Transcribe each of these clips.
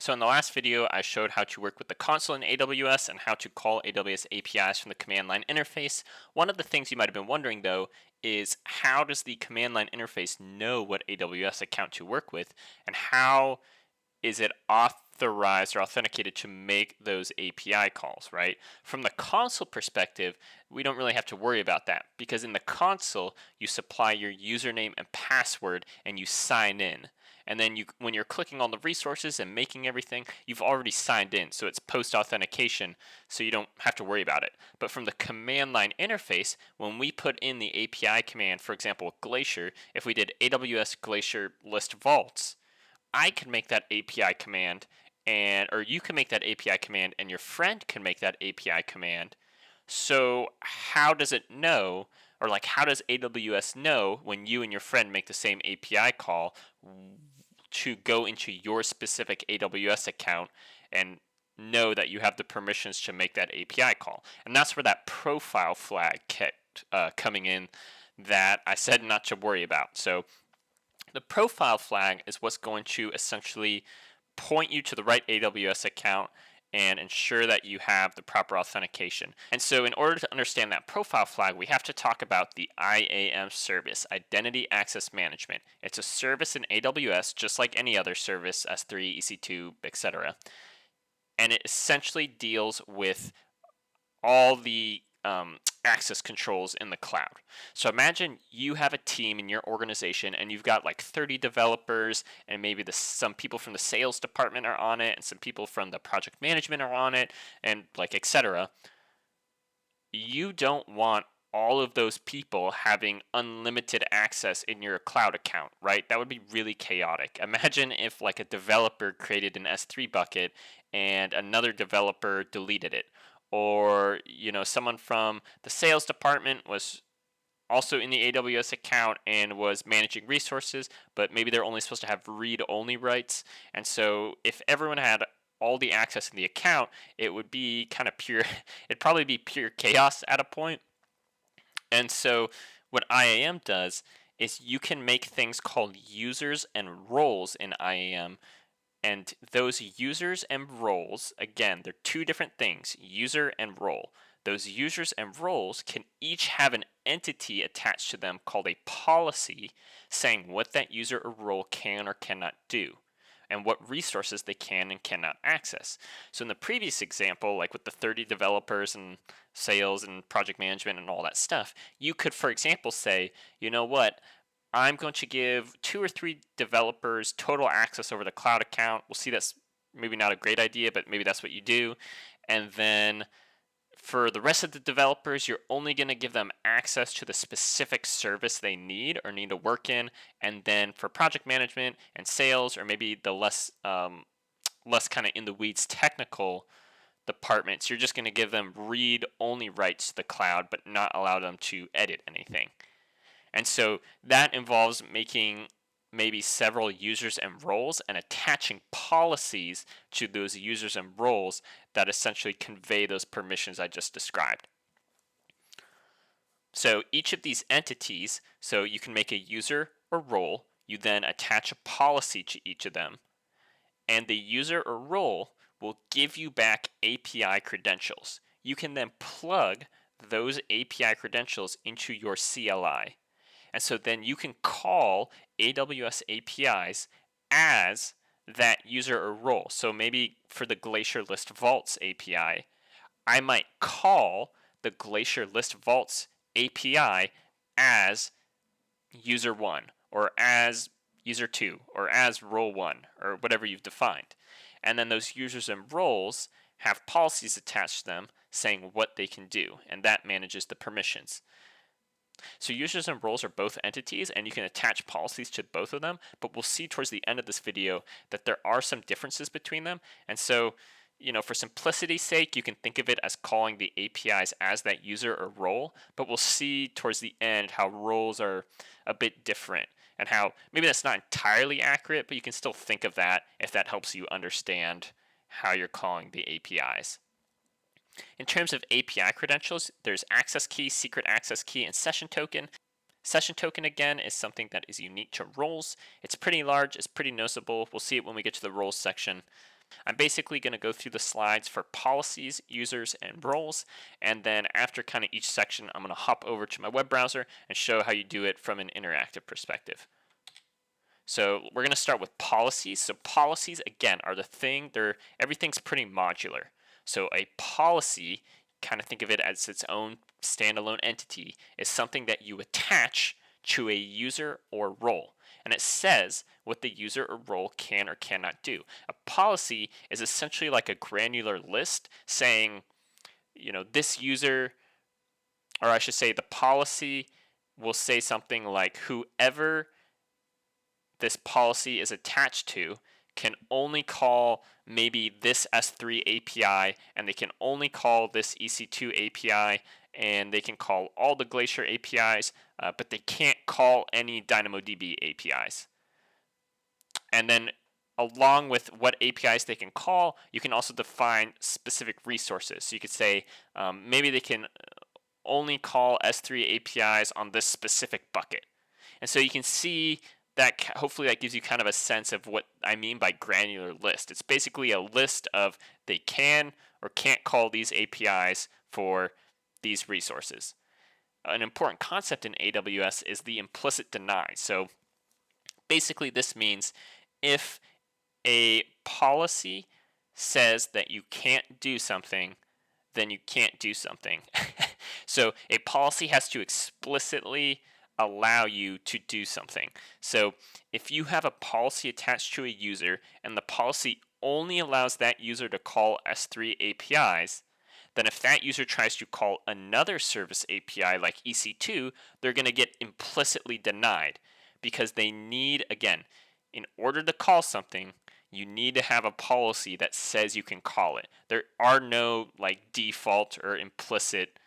So in the last video, I showed how to work with the console in AWS and how to call AWS APIs from the command line interface. One of the things you might have been wondering though is how does the command line interface know what AWS account to work with, and how is it authorized or authenticated to make those API calls, right? From the console perspective, we don't really have to worry about that because in the console, you supply your username and password and you sign in. And then when you're clicking on the resources and making everything, you've already signed in. So it's post authentication, so you don't have to worry about it. But from the command line interface, when we put in the API command, for example, with Glacier, if we did AWS Glacier list vaults, I can make that API command, or you can make that API command, and your friend can make that API command. So how does it know, or like how does AWS know when you and your friend make the same API call to go into your specific AWS account and know that you have the permissions to make that API call? And that's where that profile flag kept coming in that I said not to worry about. So the profile flag is what's going to essentially point you to the right AWS account and ensure that you have the proper authentication. And so in order to understand that profile flag, we have to talk about the IAM service, Identity Access Management. It's a service in AWS just like any other service, S3, EC2, etc. And it essentially deals with all the access controls in the cloud. So imagine you have a team in your organization and you've got like 30 developers, and maybe some people from the sales department are on it and some people from the project management are on it, and like etc. You don't want all of those people having unlimited access in your cloud account, right? That would be really chaotic. Imagine if like a developer created an S3 bucket and another developer deleted it, or someone from the sales department was also in the AWS account and was managing resources, but maybe they're only supposed to have read-only rights. And so if everyone had all the access in the account, it would be kind of pure, it'd probably be pure chaos at a point. And so what IAM does is you can make things called users and roles in IAM. And those users and roles, again, they're two different things, user and role. Those users and roles can each have an entity attached to them called a policy saying what that user or role can or cannot do and what resources they can and cannot access. So in the previous example, like with the 30 developers and sales and project management and all that stuff, you could, for example, say, you know what, I'm going to give 2 or 3 developers total access over the cloud account. We'll see that's maybe not a great idea, but maybe that's what you do. And then for the rest of the developers, you're only going to give them access to the specific service they need or need to work in. And then for project management and sales, or maybe the less kind of in the weeds technical departments, you're just going to give them read-only rights to the cloud, but not allow them to edit anything. And so that involves making maybe several users and roles and attaching policies to those users and roles that essentially convey those permissions I just described. So each of these entities, so you can make a user or role, you then attach a policy to each of them, and the user or role will give you back API credentials. You can then plug those API credentials into your CLI. And so then you can call AWS APIs as that user or role. So maybe for the Glacier List Vaults API, I might call the Glacier List Vaults API as user 1, or as user 2, or as role 1, or whatever you've defined. And then those users and roles have policies attached to them saying what they can do, and that manages the permissions. So users and roles are both entities, and you can attach policies to both of them, but we'll see towards the end of this video that there are some differences between them. And so, for simplicity's sake, you can think of it as calling the APIs as that user or role, but we'll see towards the end how roles are a bit different and how maybe that's not entirely accurate, but you can still think of that if that helps you understand how you're calling the APIs. In terms of API credentials, there's access key, secret access key, and session token. Session token, again, is something that is unique to roles. It's pretty large, it's pretty noticeable. We'll see it when we get to the roles section. I'm basically going to go through the slides for policies, users, and roles, and then after kind of each section, I'm going to hop over to my web browser and show how you do it from an interactive perspective. So we're going to start with policies. So policies, again, are the thing, everything's pretty modular. So a policy, kind of think of it as its own standalone entity, is something that you attach to a user or role. And it says what the user or role can or cannot do. A policy is essentially like a granular list saying, this user, or I should say the policy will say something like whoever this policy is attached to can only call maybe this S3 API, and they can only call this EC2 API, and they can call all the Glacier APIs, but they can't call any DynamoDB APIs. And then along with what APIs they can call, you can also define specific resources. So you could say maybe they can only call S3 APIs on this specific bucket. And so you can see that hopefully that gives you kind of a sense of what I mean by granular list. It's basically a list of they can or can't call these APIs for these resources. An important concept in AWS is the implicit deny. So basically this means if a policy says that you can't do something, then you can't do something. So a policy has to explicitly allow you to do something. So if you have a policy attached to a user and the policy only allows that user to call S3 APIs, then if that user tries to call another service API like EC2, they're going to get implicitly denied because they need, again, in order to call something, you need to have a policy that says you can call it. There are no default or implicit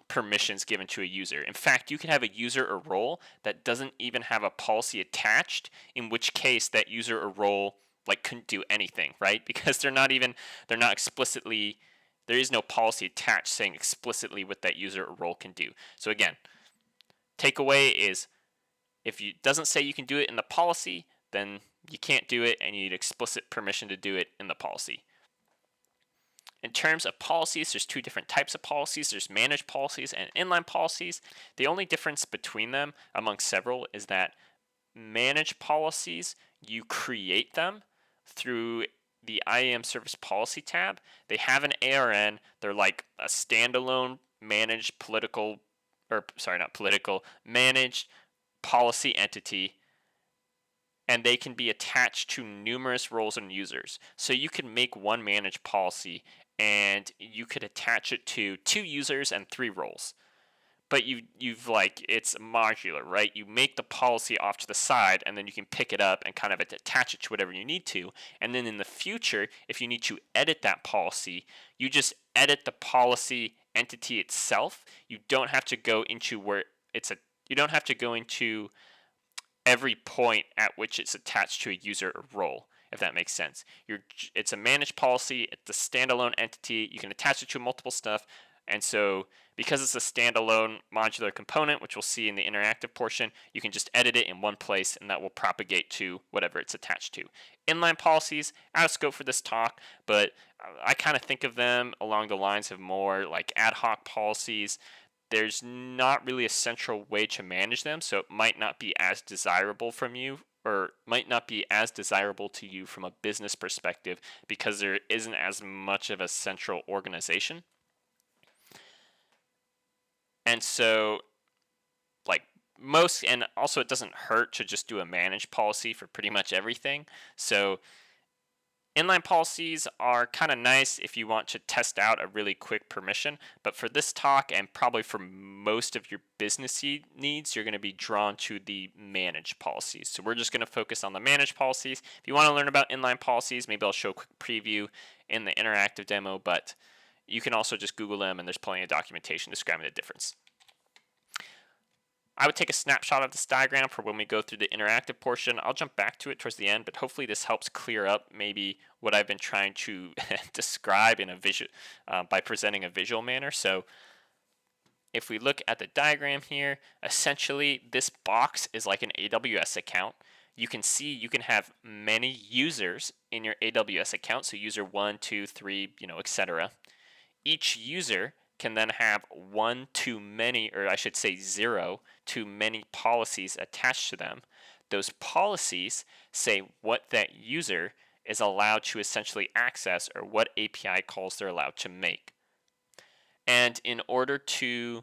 permissions given to a user. In fact, you can have a user or role that doesn't even have a policy attached, in which case that user or role couldn't do anything, right? Because there is no policy attached saying explicitly what that user or role can do. So again, takeaway is if it doesn't say you can do it in the policy, then you can't do it and you need explicit permission to do it in the policy. In terms of policies, there's two different types of policies. There's managed policies and inline policies. The only difference between them, among several, is that managed policies, you create them through the IAM Service Policy tab. They have an ARN. They're like a standalone managed managed policy entity, and they can be attached to numerous roles and users. So you can make one managed policy and you could attach it to 2 users and 3 roles. But it's modular, right? You make the policy off to the side and then you can pick it up and kind of attach it to whatever you need to. And then in the future, if you need to edit that policy, you just edit the policy entity itself. You don't have to go into every point at which it's attached to a user or role, if that makes sense. It's a managed policy, it's a standalone entity, you can attach it to multiple stuff, and so because it's a standalone modular component, which we'll see in the interactive portion, you can just edit it in one place and that will propagate to whatever it's attached to. Inline policies, out of scope for this talk, but I kind of think of them along the lines of more like ad hoc policies. There's not really a central way to manage them, so it might not be as desirable from you, or might not be as desirable to you from a business perspective because there isn't as much of a central organization. And so, and also it doesn't hurt to just do a managed policy for pretty much everything. So inline policies are kind of nice if you want to test out a really quick permission, but for this talk and probably for most of your business needs, you're going to be drawn to the managed policies. So we're just going to focus on the managed policies. If you want to learn about inline policies, maybe I'll show a quick preview in the interactive demo, but you can also just Google them and there's plenty of documentation describing the difference. I would take a snapshot of this diagram for when we go through the interactive portion. I'll jump back to it towards the end, but hopefully this helps clear up maybe what I've been trying to describe in a by presenting a visual manner. So if we look at the diagram here, essentially this box is like an AWS account. you can see you can have many users in your AWS account. So user 1, 2, 3, etc. Each user can then have one too many, or I should say zero too many policies attached to them. Those policies say what that user is allowed to essentially access or what API calls they're allowed to make. And in order to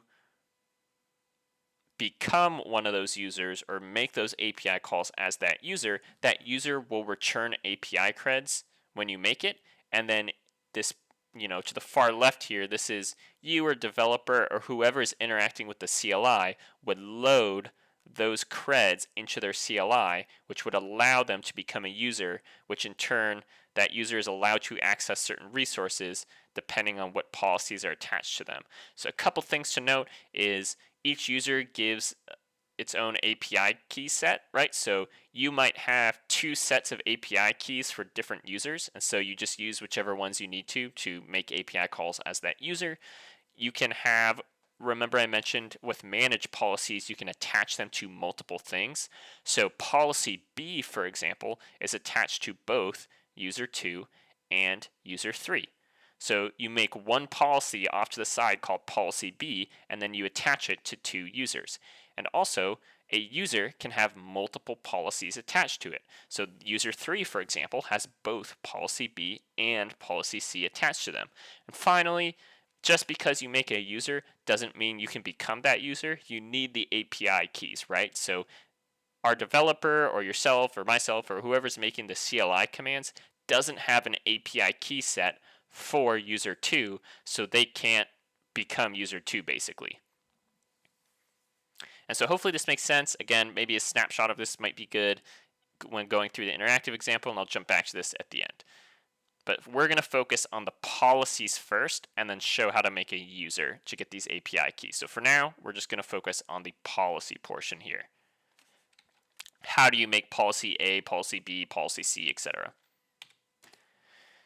become one of those users or make those API calls as that user will return API creds when you make it. And then this, to the far left here, this is you or developer or whoever is interacting with the CLI would load those creds into their CLI, which would allow them to become a user, which in turn, that user is allowed to access certain resources depending on what policies are attached to them. So a couple things to note is each user gives its own API key set, right? So you might have two sets of API keys for different users, and so you just use whichever ones you need to make API calls as that user. You can have, remember I mentioned with managed policies, you can attach them to multiple things. So policy B, for example, is attached to both user 2 and user 3. So you make one policy off to the side called policy B, and then you attach it to two users. And also, a user can have multiple policies attached to it. So user 3, for example, has both policy B and policy C attached to them. And finally, just because you make a user doesn't mean you can become that user. You need the API keys, right? So our developer or yourself or myself or whoever's making the CLI commands doesn't have an API key set for user 2, so they can't become user 2 basically. And so hopefully this makes sense. Again, maybe a snapshot of this might be good when going through the interactive example, and I'll jump back to this at the end. But we're going to focus on the policies first and then show how to make a user to get these API keys. So for now, we're just going to focus on the policy portion here. How do you make policy A, policy B, policy C, etc.?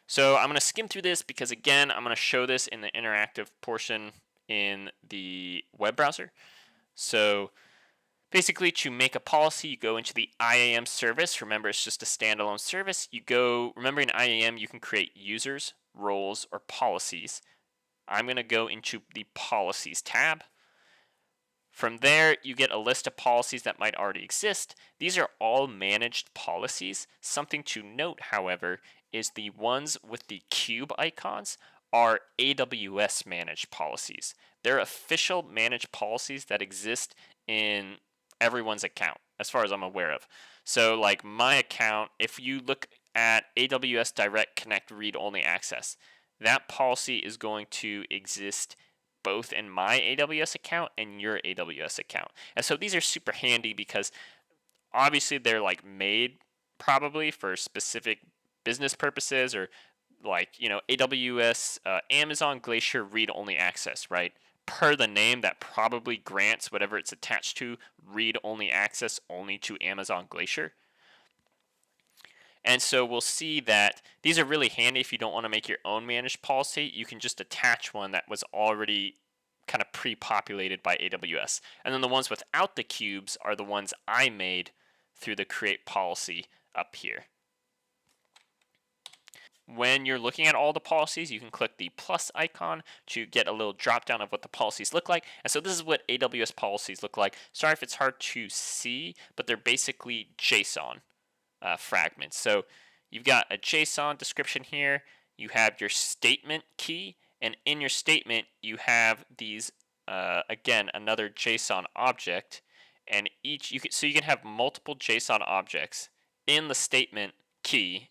So I'm going to skim through this because, again, I'm going to show this in the interactive portion in the web browser. So basically, to make a policy, you go into the IAM service. Remember, it's just a standalone service. Remember in IAM, you can create users, roles, or policies. I'm going to go into the policies tab. From there, you get a list of policies that might already exist. These are all managed policies. Something to note, however, is the ones with the cube icons are AWS managed policies. They're official managed policies that exist in everyone's account, as far as I'm aware of. So like my account, if you look at AWS Direct Connect Read Only Access, that policy is going to exist both in my AWS account and your AWS account. And so these are super handy because obviously they're like made probably for specific business purposes, or like, AWS, Amazon Glacier read-only access, right? Per the name, that probably grants whatever it's attached to read-only access only to Amazon Glacier. And so we'll see that these are really handy if you don't want to make your own managed policy. You can just attach one that was already kind of pre-populated by AWS. And then the ones without the cubes are the ones I made through the create policy up here. When you're looking at all the policies, you can click the plus icon to get a little drop down of what the policies look like. And so this is what AWS policies look like. Sorry if it's hard to see, but they're basically JSON fragments. So you've got a JSON description here. You have your statement key, and in your statement, you have these, again, another JSON object. And you can have multiple JSON objects in the statement key,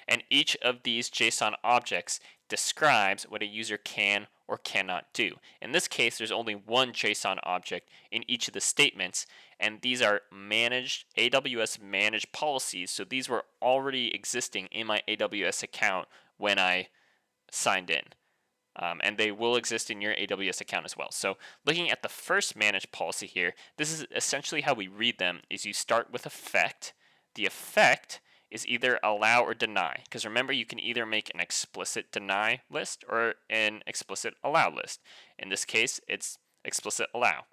and each of these JSON objects describes what a user can or cannot do. In this case, there's only one JSON object in each of the statements, and these are managed, AWS managed policies, so these were already existing in my AWS account when I signed in. And they will exist in your AWS account as well. So looking at the first managed policy here, this is essentially how we read them, is you start with effect. The effect is either allow or deny, because remember, you can either make an explicit deny list or an explicit allow list. In this case, it's explicit allow.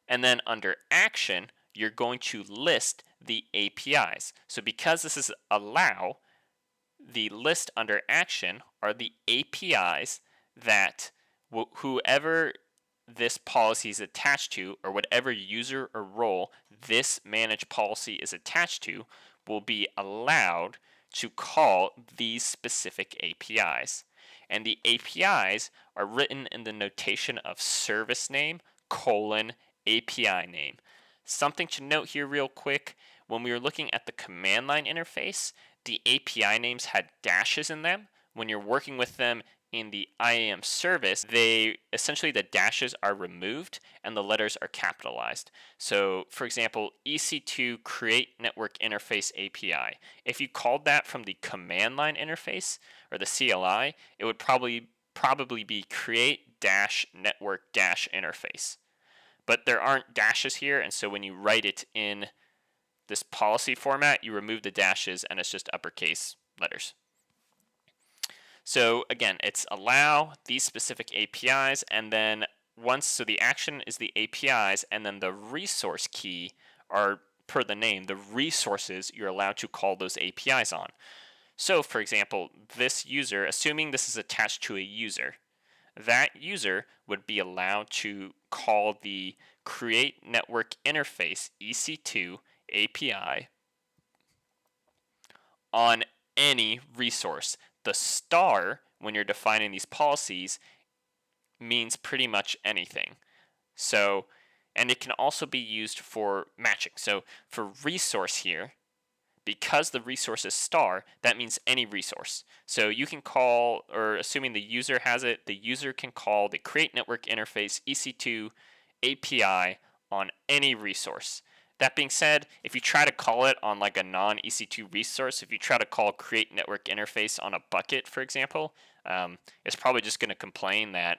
And then under action, you're going to list the APIs. So because this is allow, the list under action are the APIs that whoever this policy is attached to, or whatever user or role this manage policy is attached to, will be allowed to call these specific APIs. And the APIs are written in the notation of service name colon API name. Something to note here real quick, when we were looking at the command line interface, the API names had dashes in them. When you're working with them in the IAM service, essentially the dashes are removed and the letters are capitalized. So for example, EC2 create network interface API. If you called that from the command line interface or the CLI, it would probably be create dash network dash interface. But there aren't dashes here, and so when you write it in this policy format, you remove the dashes and it's just uppercase letters. So again, it's allow these specific APIs, and then so the action is the APIs, and then the resource key are, per the name, the resources you're allowed to call those APIs on. So for example, this user, assuming this is attached to a user, that user would be allowed to call the create network interface EC2 API on any resource. The star, when you're defining these policies, means pretty much anything. So, and it can also be used for matching. So for resource here, because the resource is star, that means any resource. So you can call, or assuming the user has it, the user can call the create network interface EC2 API on any resource. That being said, if you try to call it on like a non-EC2 resource, if you try to call create network interface on a bucket, for example, it's probably just going to complain that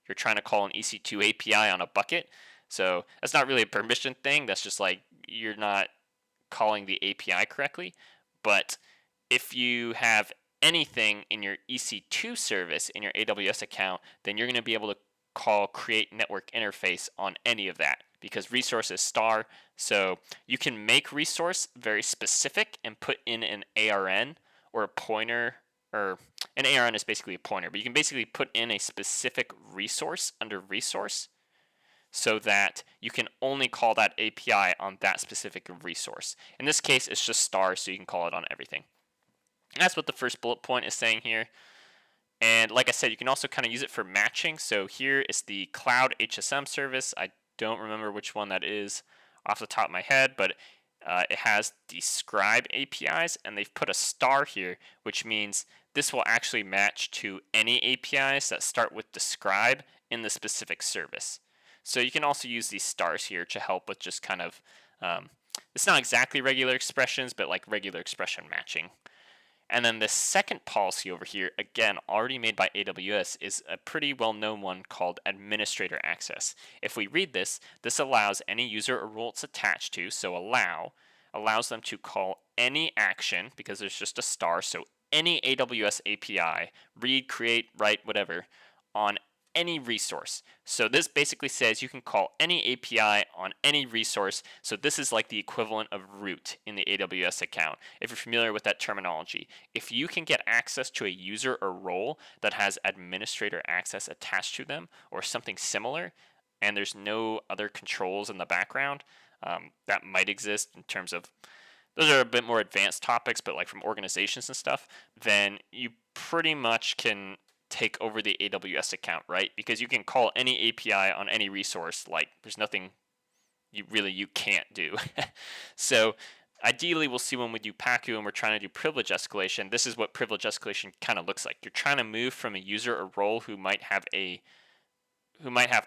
you're trying to call an EC2 API on a bucket. So that's not really a permission thing. That's just like you're not calling the API correctly. But if you have anything in your EC2 service in your AWS account, then you're going to be able to call create network interface on any of that, because resource is star. So you can make resource very specific and put in an ARN or a pointer, or an ARN is basically a pointer, but you can basically put in a specific resource under resource so that you can only call that API on that specific resource. In this case, it's just star, so you can call it on everything. And that's what the first bullet point is saying here. And like I said, you can also kind of use it for matching. So here is the cloud HSM service. I don't remember which one that is off the top of my head, but it has describe APIs, and they've put a star here, which means this will actually match to any APIs that start with describe in the specific service. So you can also use these stars here to help with just kind of, it's not exactly regular expressions, but like regular expression matching. And then the second policy over here, again, already made by AWS, is a pretty well-known one called administrator access. If we read this, this allows any user or role it's attached to, so allows them to call any action, because there's just a star, so any AWS API, read, create, write, whatever, on any resource. So this basically says you can call any API on any resource. So this is like the equivalent of root in the AWS account, if you're familiar with that terminology. If you can get access to a user or role that has administrator access attached to them or something similar, and there's no other controls in the background, that might exist in terms of, those are a bit more advanced topics, but like from organizations and stuff, then you pretty much can take over the AWS account, right? Because you can call any API on any resource, like there's nothing you can't do. So ideally we'll see when we do Pacu and we're trying to do privilege escalation, this is what privilege escalation kind of looks like. You're trying to move from a user or role who might have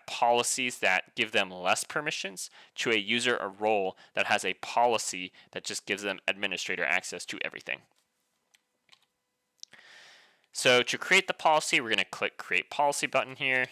policies that give them less permissions to a user or role that has a policy that just gives them administrator access to everything. So to create the policy, we're going to click Create Policy button here.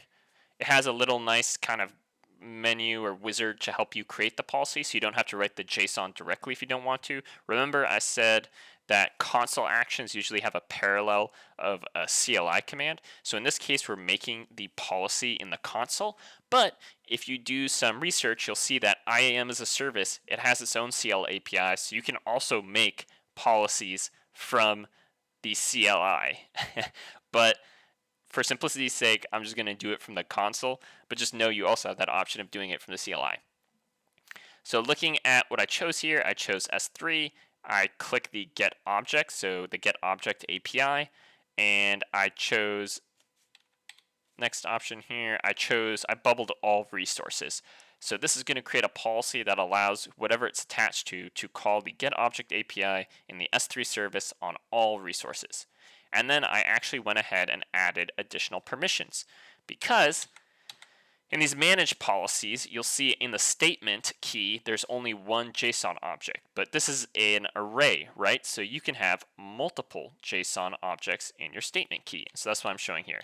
It has a little nice kind of menu or wizard to help you create the policy, so you don't have to write the JSON directly if you don't want to. Remember, I said that console actions usually have a parallel of a CLI command. So in this case, we're making the policy in the console, But if you do some research, you'll see that IAM is a service. It has its own CL API, so you can also make policies from the CLI. But for simplicity's sake, I'm just going to do it from the console, but just know you also have that option of doing it from the CLI. So looking at what I chose here, I chose S3. I click the get object, so the get object API, and I chose next option here. I bubbled all resources. So this is going to create a policy that allows whatever it's attached to call the get object API in the S3 service on all resources. And then I actually went ahead and added additional permissions because in these manage policies, you'll see in the statement key, there's only one JSON object, but this is an array, right? So you can have multiple JSON objects in your statement key. So that's what I'm showing here.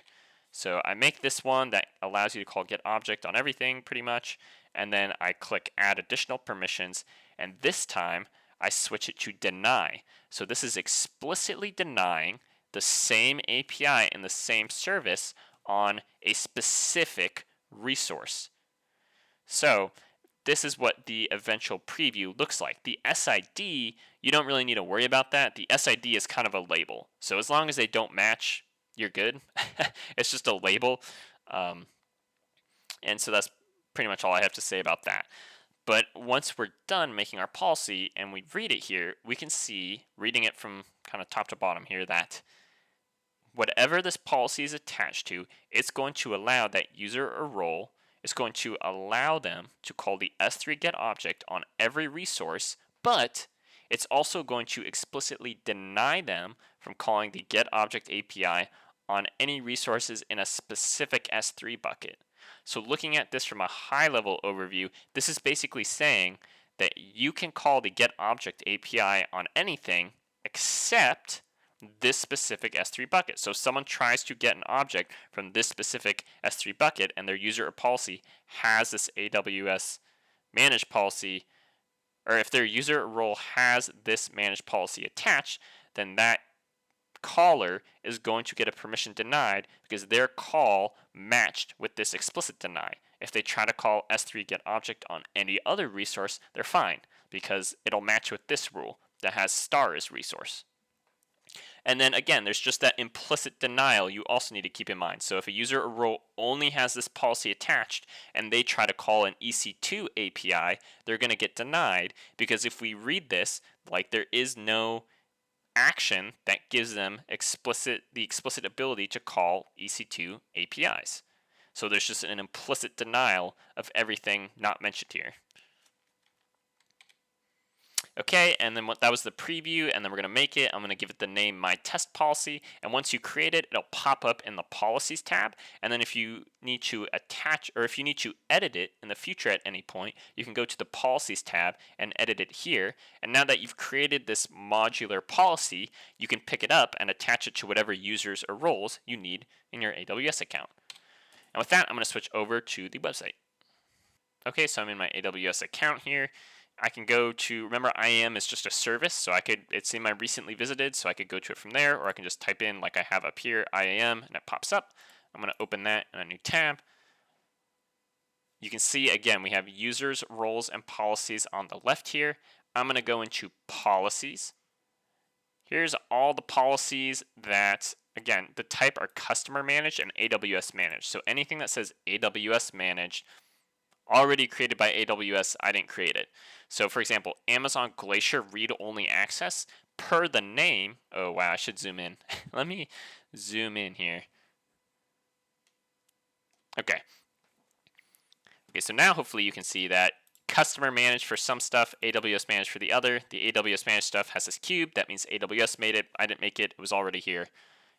So I make this one that allows you to call get object on everything pretty much, and then I click add additional permissions, and this time I switch it to deny. So this is explicitly denying the same API in the same service on a specific resource. So this is what the eventual preview looks like. The SID, you don't really need to worry about that. The SID is kind of a label. So as long as they don't match, you're good. It's just a label. And so that's pretty much all I have to say about that. But once we're done making our policy and we read it here, we can see, reading it from kind of top to bottom here, that whatever this policy is attached to, it's going to allow that user or role, it's going to allow them to call the S3 get object on every resource, but it's also going to explicitly deny them from calling the get object API on any resources in a specific S3 bucket. So looking at this from a high level overview, this is basically saying that you can call the get object API on anything except this specific S3 bucket. So if someone tries to get an object from this specific S3 bucket and their user or policy has this AWS manage policy, or if their user or role has this manage policy attached, then that caller is going to get a permission denied because their call matched with this explicit deny. If they try to call S3 get object on any other resource, they're fine because it'll match with this rule that has star as resource. And then again, there's just that implicit denial you also need to keep in mind. So if a user or role only has this policy attached and they try to call an EC2 API, they're going to get denied because if we read this, like there is no action that gives them the explicit ability to call EC2 APIs. So there's just an implicit denial of everything not mentioned here. Okay, and then that was the preview, and then we're going to make it. I'm going to give it the name my test policy, and once you create it, it'll pop up in the policies tab, and then if you need to attach, or if you need to edit it in the future at any point, you can go to the policies tab and edit it here, and now that you've created this modular policy, you can pick it up and attach it to whatever users or roles you need in your AWS account. And with that, I'm going to switch over to the website. Okay, so I'm in my AWS account here. I can go to, remember IAM is just a service, so it's in my recently visited, so I could go to it from there, or I can just type in like I have up here, IAM, and it pops up. I'm going to open that in a new tab. You can see, again, we have users, roles, and policies on the left here. I'm going to go into policies. Here's all the policies that, again, the type are customer managed and AWS managed. So anything that says AWS managed, already created by AWS, I didn't create it. So for example, Amazon Glacier read-only access, per the name, oh wow, I should zoom in. Let me zoom in here. Okay, so now hopefully you can see that customer managed for some stuff, AWS managed for the other. The AWS managed stuff has this cube, that means AWS made it, I didn't make it, it was already here.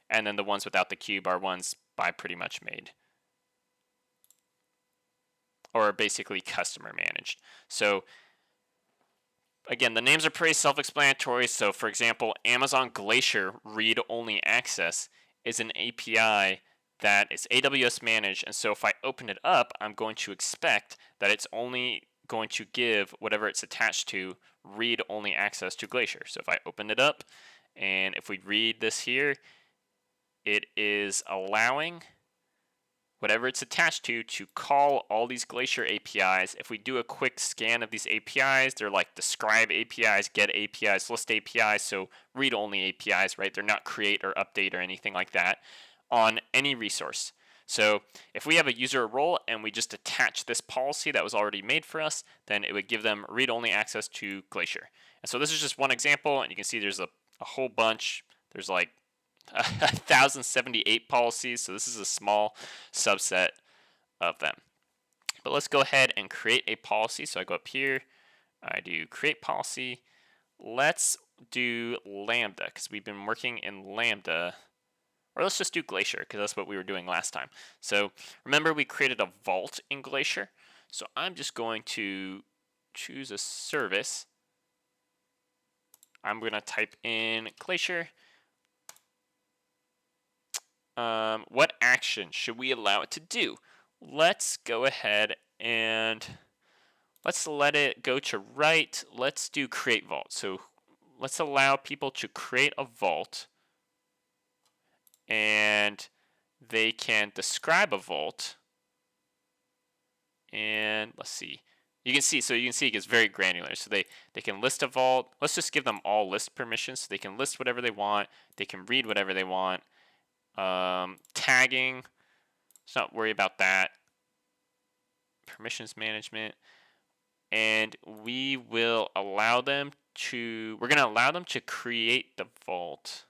And then the ones without the cube are ones I pretty much made, or basically customer managed. So again, the names are pretty self-explanatory. So for example, Amazon Glacier read-only access is an API that is AWS managed, and so if I open it up, I'm going to expect that it's only going to give whatever it's attached to read-only access to Glacier. So if I open it up, and if we read this here, it is allowing whatever it's attached to call all these Glacier APIs. If we do a quick scan of these APIs, they're like describe APIs, get APIs, list APIs, so read-only APIs, right? They're not create or update or anything like that on any resource. So if we have a user role and we just attach this policy that was already made for us, then it would give them read-only access to Glacier. And so this is just one example, and you can see there's a whole bunch. There's like 1,078 policies, so this is a small subset of them. But let's go ahead and create a policy. So I go up here, I do create policy. Let's do Lambda, because we've been working in Lambda. Or let's just do Glacier, because that's what we were doing last time. So remember, we created a vault in Glacier. So I'm just going to choose a service. I'm going to type in Glacier. What action should we allow it to do? Let's go ahead and let's let it go to write. Let's do create vault. So let's allow people to create a vault, and they can describe a vault. And let's see. You can see it gets very granular. So they can list a vault. Let's just give them all list permissions. So they can list whatever they want. They can read whatever they want. Tagging, let's not worry about that. Permissions management, and we will allow them to, we're going to allow them to create the vault.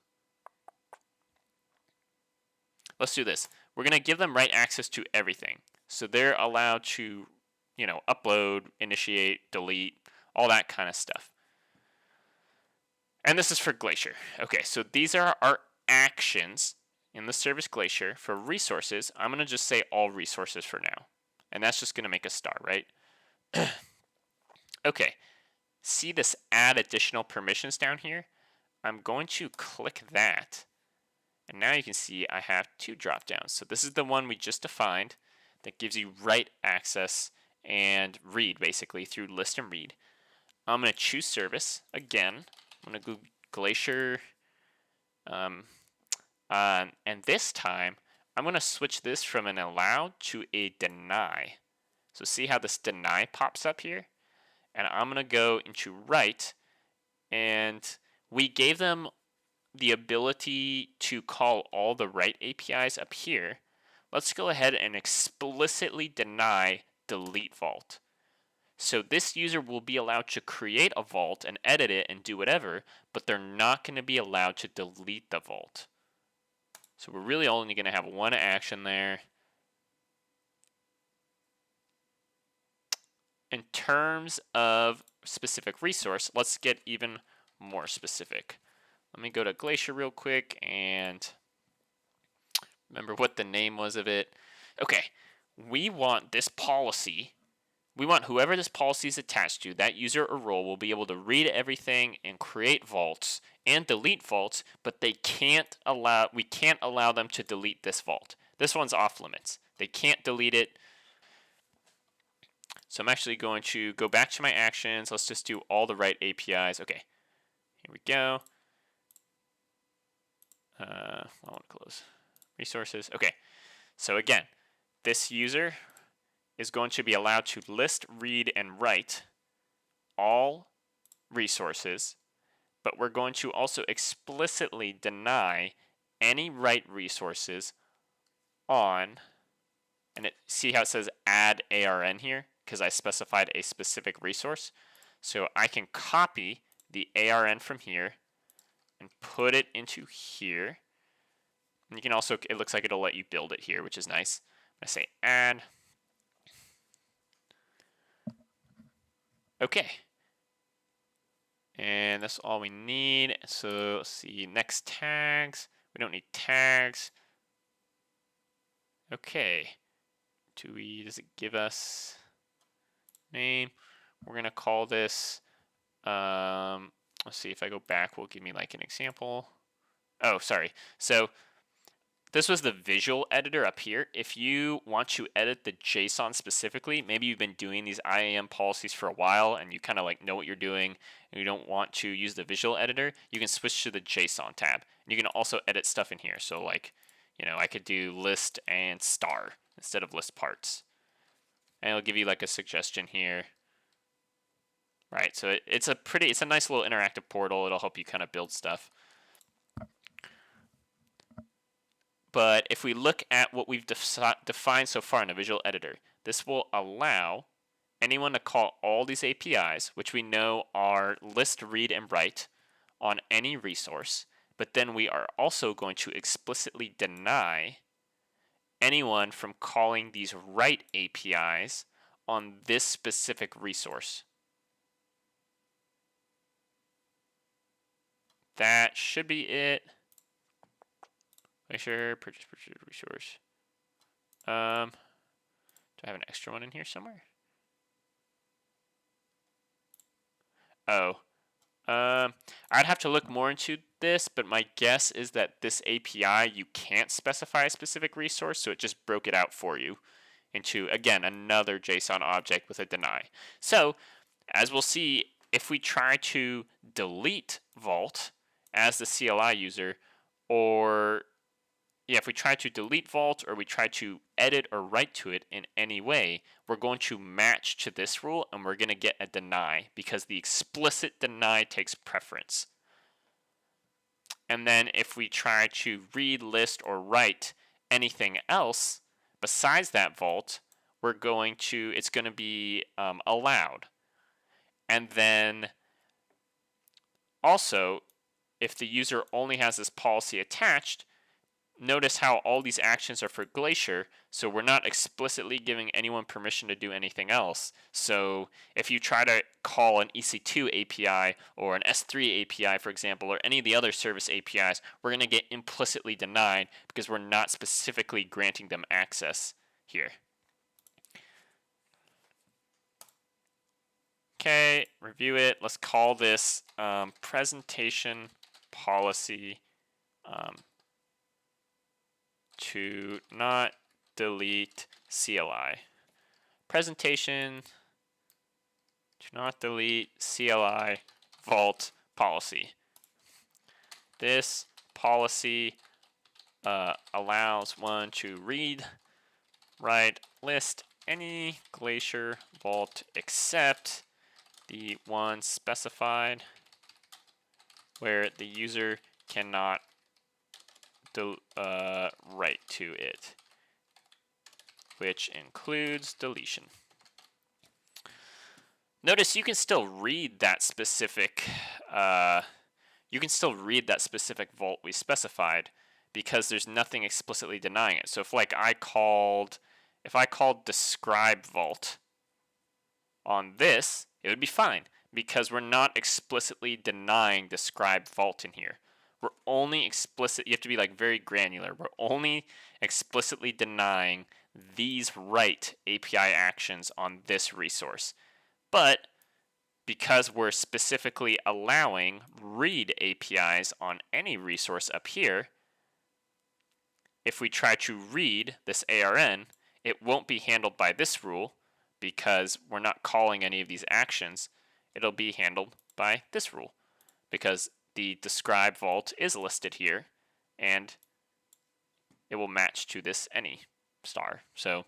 Let's do this. We're going to give them write access to everything. So they're allowed to, upload, initiate, delete, all that kind of stuff. And this is for Glacier. Okay, so these are our actions in the service Glacier. For resources, I'm going to just say all resources for now. And that's just going to make a star, right? Okay. See this add additional permissions down here? I'm going to click that. And now you can see I have two drop downs. So this is the one we just defined that gives you write access and read, basically, through list and read. I'm going to choose service. Again, I'm going to go Glacier. And this time, I'm going to switch this from an allow to a deny. So see how this deny pops up here? And I'm going to go into write, and we gave them the ability to call all the write APIs up here. Let's go ahead and explicitly deny delete vault. So this user will be allowed to create a vault and edit it and do whatever, but they're not going to be allowed to delete the vault. So we're really only going to have one action there. In terms of specific resource, let's get even more specific. Let me go to Glacier real quick and remember what the name was of it. Okay, we want this policy. We want whoever this policy is attached to, that user or role, will be able to read everything and create vaults and delete vaults, but we can't allow them to delete this vault. This one's off limits. They can't delete it. So I'm actually going to go back to my actions. Let's just do all the write APIs. Okay, here we go. I want to close resources. Okay, so again, this user is going to be allowed to list, read, and write all resources, but we're going to also explicitly deny any write resources on, and see how it says add ARN here? Because I specified a specific resource. So I can copy the ARN from here and put it into here. And you can also, it looks like it'll let you build it here, which is nice. I say add. Okay. And that's all we need. So let's see, next tags. We don't need tags. Okay. Does it give us name? We're gonna call this, let's see, if I go back, will give me like an example. Oh, sorry. So this was the visual editor up here. If you want to edit the JSON specifically, maybe you've been doing these IAM policies for a while and you kind of like know what you're doing and you don't want to use the visual editor, you can switch to the JSON tab. And you can also edit stuff in here. So like, I could do list and star, instead of list parts. And it'll give you like a suggestion here. Right, so it's a nice little interactive portal. It'll help you kind of build stuff. But if we look at what we've defined so far in the visual editor, this will allow anyone to call all these APIs, which we know are list, read, and write on any resource. But then we are also going to explicitly deny anyone from calling these write APIs on this specific resource. That should be it. Make sure purchase resource. Do I have an extra one in here somewhere? Oh, I'd have to look more into this, but my guess is that this API, you can't specify a specific resource, so it just broke it out for you into, again, another JSON object with a deny. So, as we'll see, if we try to delete Vault as the CLI user, or if we try to delete Vault or we try to edit or write to it in any way, we're going to match to this rule and we're going to get a deny because the explicit deny takes preference. And then if we try to read, list, or write anything else besides that Vault, it's going to be allowed. And then also, if the user only has this policy attached, notice how all these actions are for Glacier, so we're not explicitly giving anyone permission to do anything else. So if you try to call an EC2 API or an S3 API, for example, or any of the other service APIs, we're going to get implicitly denied because we're not specifically granting them access here. Okay, review it. Let's call this presentation policy to not delete CLI. Presentation to not delete CLI Vault policy. This policy allows one to read, write, list any Glacier Vault except the one specified where the user cannot write to it, which includes deletion. Notice you can still read that specific vault we specified because there's nothing explicitly denying it. So if I called describe vault on this, it would be fine because we're not explicitly denying describe vault in here. We're only you have to be very granular. We're only explicitly denying these write API actions on this resource. But because we're specifically allowing read APIs on any resource up here, if we try to read this ARN, it won't be handled by this rule because we're not calling any of these actions. It'll be handled by this rule because the describe vault is listed here and it will match to this any star. So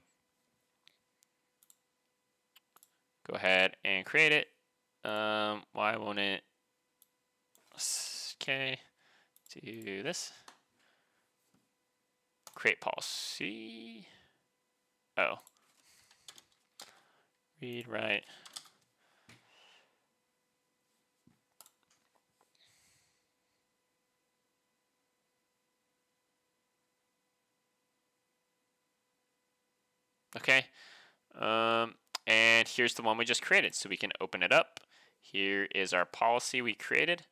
go ahead and create it. Why won't it? Okay, do this. Create policy. Oh. Read, write. Okay. And here's the one we just created. So we can open it up. Here is our policy we created.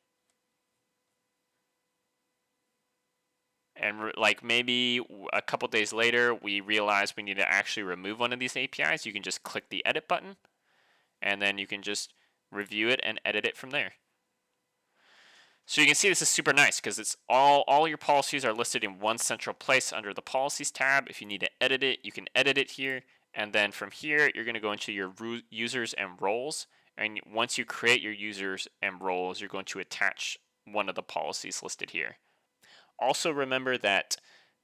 And maybe a couple days later, we realize we need to actually remove one of these APIs. You can just click the edit button, and then you can just review it and edit it from there. So you can see this is super nice because it's all your policies are listed in one central place under the policies tab. If you need to edit it, you can edit it here. And then from here, you're going to go into your users and roles. And once you create your users and roles, you're going to attach one of the policies listed here. Also remember that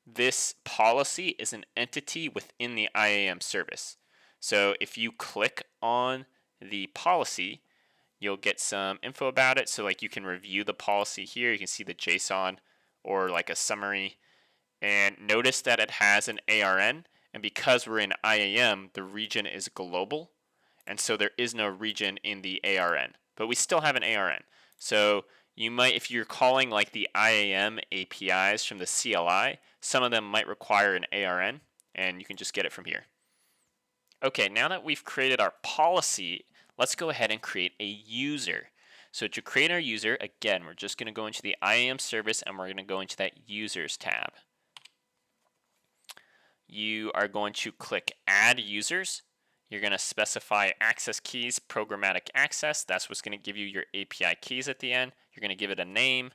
this policy is an entity within the IAM service. So if you click on the policy, you'll get some info about it. So like you can review the policy here. You can see the JSON or like a summary. And notice that it has an ARN. And because we're in IAM, the region is global. And so there is no region in the ARN. But we still have an ARN. So you might, if you're calling like the IAM APIs from the CLI, some of them might require an ARN. And you can just get it from here. Okay, now that we've created our policy, let's go ahead and create a user. So to create our user, again, we're just going to go into the IAM service and we're going to go into that users tab. You are going to click add users. You're going to specify access keys, programmatic access. That's what's going to give you your API keys at the end. You're going to give it a name.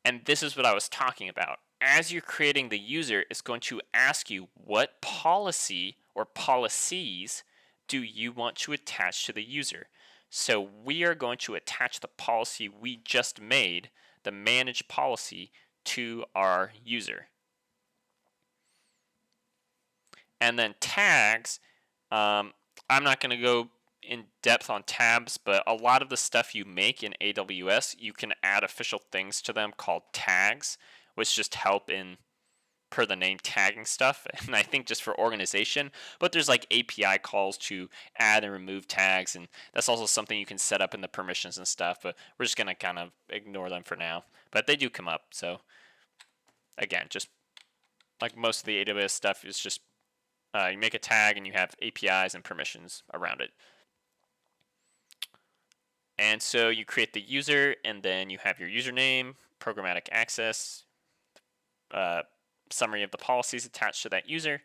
And this is what I was talking about. As you're creating the user, it's going to ask you what policy or policies do you want to attach to the user. So we are going to attach the policy we just made, the manage policy, to our user. And then tags, I'm not going to go in depth on tabs, but a lot of the stuff you make in AWS, you can add official things to them called tags, which just help in, per the name, tagging stuff, and I think just for organization. But there's like API calls to add and remove tags, and that's also something you can set up in the permissions and stuff, but we're just going to kind of ignore them for now. But they do come up, so again, just like most of the AWS stuff is just you make a tag and you have APIs and permissions around it. And so you create the user, and then you have your username, programmatic access, summary of the policies attached to that user.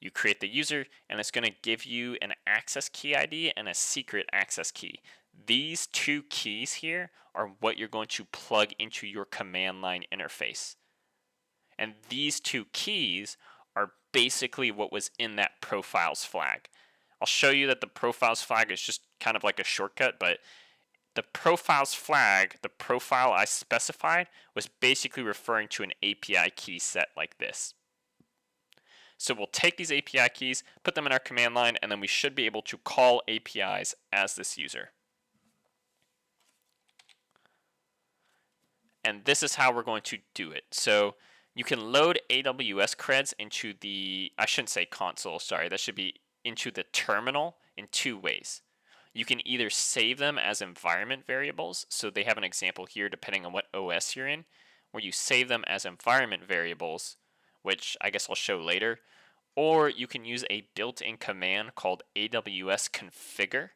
You create the user, and it's going to give you an access key ID and a secret access key. These two keys here are what you're going to plug into your command line interface. And these two keys are basically what was in that profiles flag. I'll show you that the profiles flag is just kind of like a shortcut, but the profiles flag, the profile I specified, was basically referring to an API key set like this. So we'll take these API keys, put them in our command line, and then we should be able to call APIs as this user. And this is how we're going to do it. So you can load AWS creds into the, I shouldn't say console, sorry, that should be into the terminal in two ways. You can either save them as environment variables, so they have an example here depending on what OS you're in, where you save them as environment variables, which I guess I'll show later, or you can use a built-in command called AWS configure,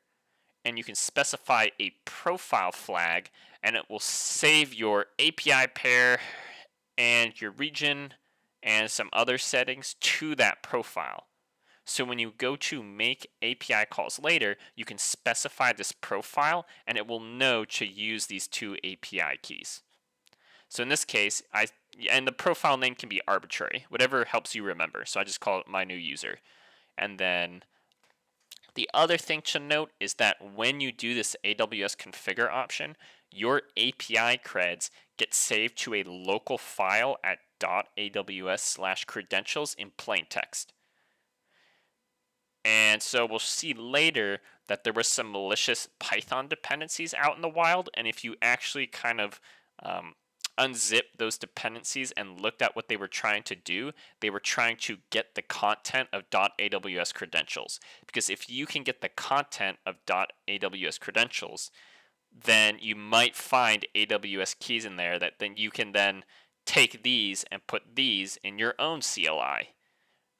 and you can specify a profile flag, and it will save your API pair and your region and some other settings to that profile. So when you go to make API calls later, you can specify this profile and it will know to use these two API keys. So in this case, and the profile name can be arbitrary, whatever helps you remember. So I just call it my new user. And then the other thing to note is that when you do this AWS configure option, your API creds get saved to a local file at .aws/credentials in plain text. And so we'll see later that there was some malicious Python dependencies out in the wild, and if you actually kind of unzip those dependencies and looked at what they were trying to do, they were trying to get the content of .aws credentials. Because if you can get the content of .aws credentials, then you might find AWS keys in there that then you can then take these and put these in your own CLI.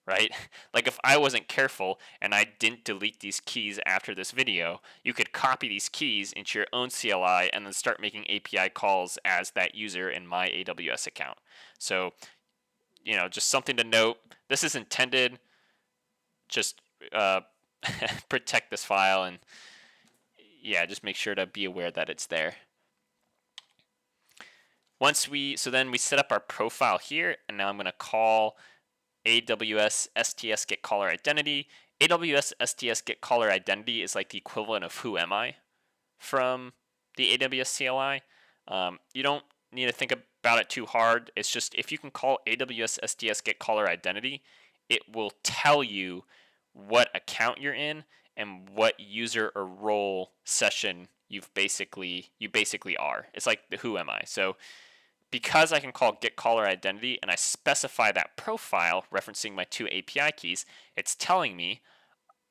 Right? Like if I wasn't careful and I didn't delete these keys after this video, you could copy these keys into your own CLI and then start making API calls as that user in my AWS account. So, just something to note. This is intended. Just protect this file and just make sure to be aware that it's there. So then we set up our profile here, and now I'm going to call AWS STS get caller identity. AWS STS get caller identity is like the equivalent of who am I from the AWS CLI. You don't need to think about it too hard. It's just if you can call AWS SDS get caller identity, it will tell you what account you're in and what user or role session you basically are. It's like the who am I. So because I can call get caller identity and I specify that profile referencing my two API keys, it's telling me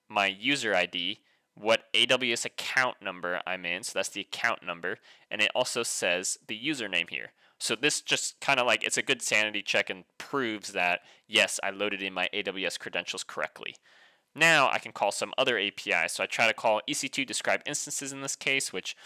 my user ID, what AWS account number I'm in, so that's the account number, and it also says the username here. So this just kind of like, it's a good sanity check and proves that, yes, I loaded in my AWS credentials correctly. Now I can call some other API. So I try to call EC2 describe instances in this case, which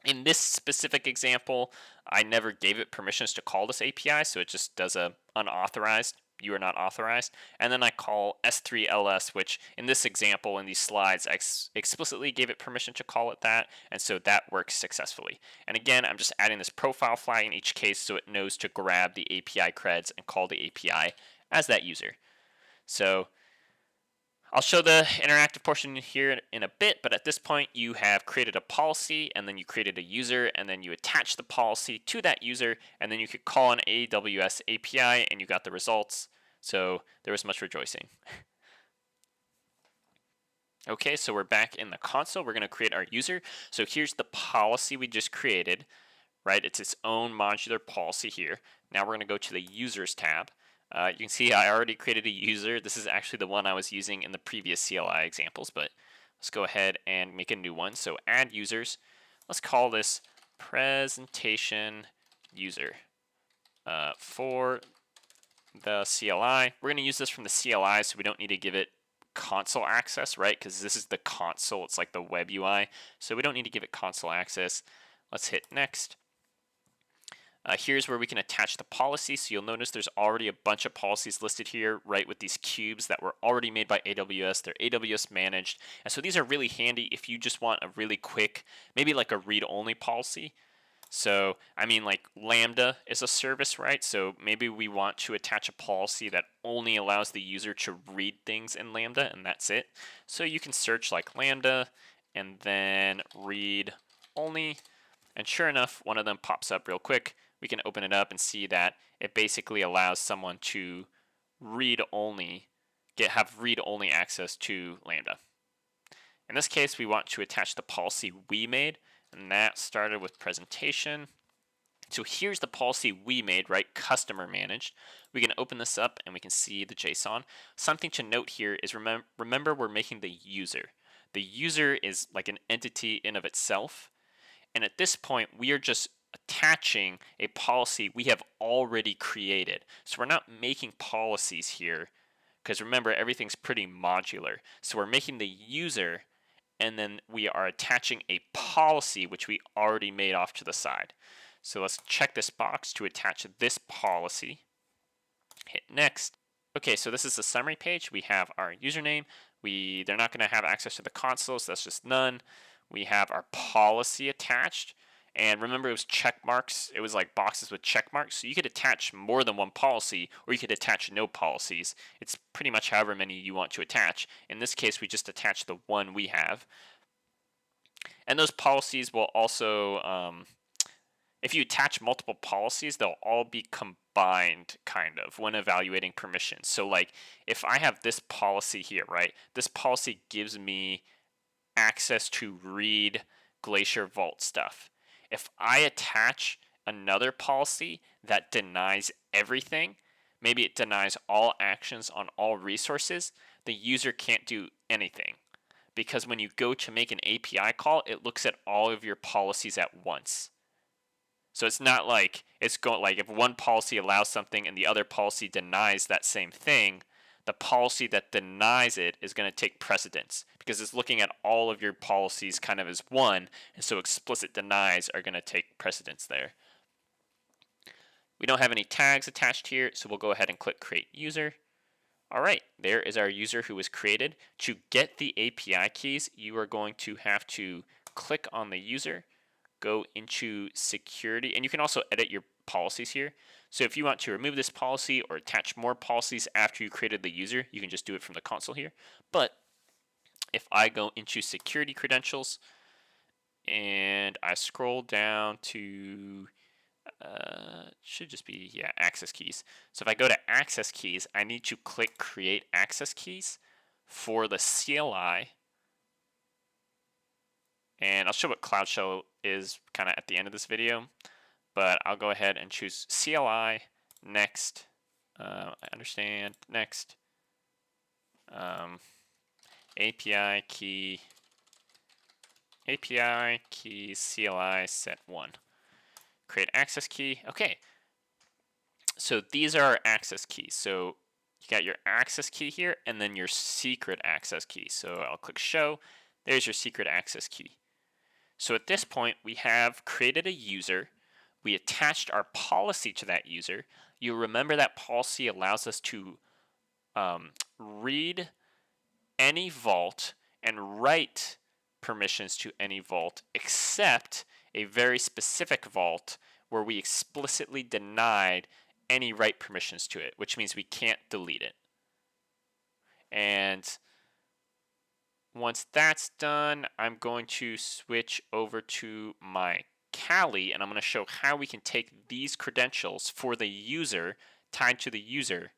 in this specific example, I never gave it permissions to call this API, so it just does a unauthorized, you are not authorized. And then I call S3LS, which in this example, in these slides, I explicitly gave it permission to call it that, and so that works successfully. And again, I'm just adding this profile flag in each case so it knows to grab the API creds and call the API as that user. So I'll show the interactive portion here in a bit, but at this point you have created a policy and then you created a user and then you attach the policy to that user and then you could call an AWS API and you got the results. So there was much rejoicing. Okay, so we're back in the console. We're going to create our user. So here's the policy we just created, right? It's its own modular policy here. Now we're going to go to the users tab. You can see I already created a user. This is actually the one I was using in the previous CLI examples, but let's go ahead and make a new one. So add users. Let's call this presentation user for the CLI. We're going to use this from the CLI, so we don't need to give it console access, right? Because this is the console. It's like the web UI, so we don't need to give it console access. Let's hit next. Here's where we can attach the policy. So you'll notice there's already a bunch of policies listed here, right, with these cubes that were already made by AWS. They're AWS managed. And so these are really handy if you just want a really quick, maybe like a read-only policy. So, I mean, like Lambda is a service, right? So maybe we want to attach a policy that only allows the user to read things in Lambda, and that's it. So you can search like Lambda and then read only. And sure enough, one of them pops up real quick. We can open it up and see that it basically allows someone to have read-only access to Lambda. In this case, we want to attach the policy we made, and that started with presentation. So here's the policy we made, right? Customer managed. We can open this up and we can see the JSON. Something to note here is remember we're making the user. The user is like an entity in of itself. And at this point, we are just attaching a policy we have already created. So we're not making policies here because remember, everything's pretty modular. So we're making the user and then we are attaching a policy which we already made off to the side. So let's check this box to attach this policy. Hit next. Okay, so this is the summary page. We have our username. They're not going to have access to the console, so that's just none. We have our policy attached. And remember, it was check marks. It was like boxes with check marks. So you could attach more than one policy, or you could attach no policies. It's pretty much however many you want to attach. In this case, we just attach the one we have. And those policies will also, if you attach multiple policies, they'll all be combined, kind of, when evaluating permissions. So like, if I have this policy here, right? This policy gives me access to read Glacier Vault stuff. If I attach another policy that denies everything, maybe it denies all actions on all resources, the user can't do anything. Because when you go to make an API call, it looks at all of your policies at once. So it's not like it's going like if one policy allows something and the other policy denies that same thing, the policy that denies it is going to take precedence because it's looking at all of your policies kind of as one, and so explicit denies are going to take precedence there. We don't have any tags attached here, so we'll go ahead and click Create User. All right, there is our user who was created. To get the API keys, you are going to have to click on the user, go into security, and you can also edit your policies here. So if you want to remove this policy or attach more policies after you created the user, you can just do it from the console here. But if I go into security credentials and I scroll down to should just be, yeah, access keys. So if I go to access keys, I need to click create access keys for the CLI. And I'll show what Cloud Shell is kind of at the end of this video, but I'll go ahead and choose CLI, next, I understand, next, API key CLI set 1. Create access key. Okay, so these are our access keys. So you got your access key here and then your secret access key. So I'll click show. There's your secret access key. So at this point, we have created a user. We attached our policy to that user. You remember that policy allows us to read any vault and write permissions to any vault except a very specific vault where we explicitly denied any write permissions to it, which means we can't delete it. And once that's done, I'm going to switch over to my Kali, and I'm going to show how we can take these credentials for the user, tied to the user,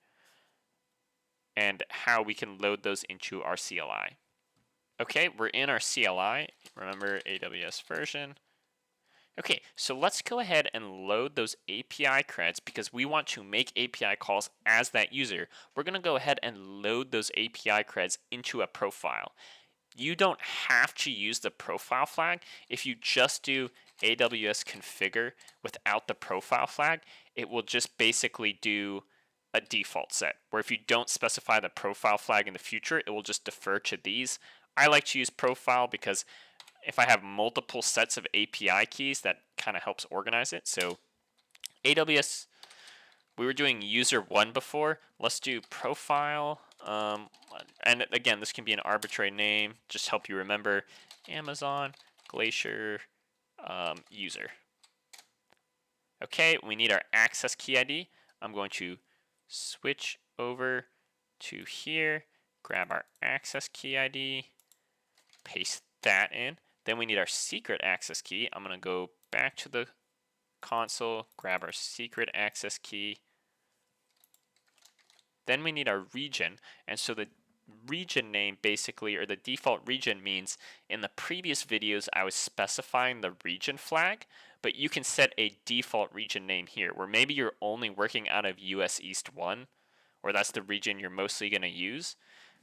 and how we can load those into our CLI. Okay, we're in our CLI. Remember, AWS version. Okay, so let's go ahead and load those API creds because we want to make API calls as that user. We're going to go ahead and load those API creds into a profile. You don't have to use the profile flag. If you just do AWS configure without the profile flag, it will just basically do a default set, where if you don't specify the profile flag in the future, it will just defer to these. I like to use profile because if I have multiple sets of API keys, that kind of helps organize it. So AWS, we were doing user 1 before. Let's do profile. And again, this can be an arbitrary name, just help you remember. Amazon Glacier user. Okay, we need our access key ID. I'm going to switch over to here, grab our access key ID, paste that in. Then we need our secret access key. I'm going to go back to the console, grab our secret access key. Then we need our region, and so the region name basically, or the default region, means in the previous videos I was specifying the region flag, but you can set a default region name here, where maybe you're only working out of US East 1, or that's the region you're mostly going to use.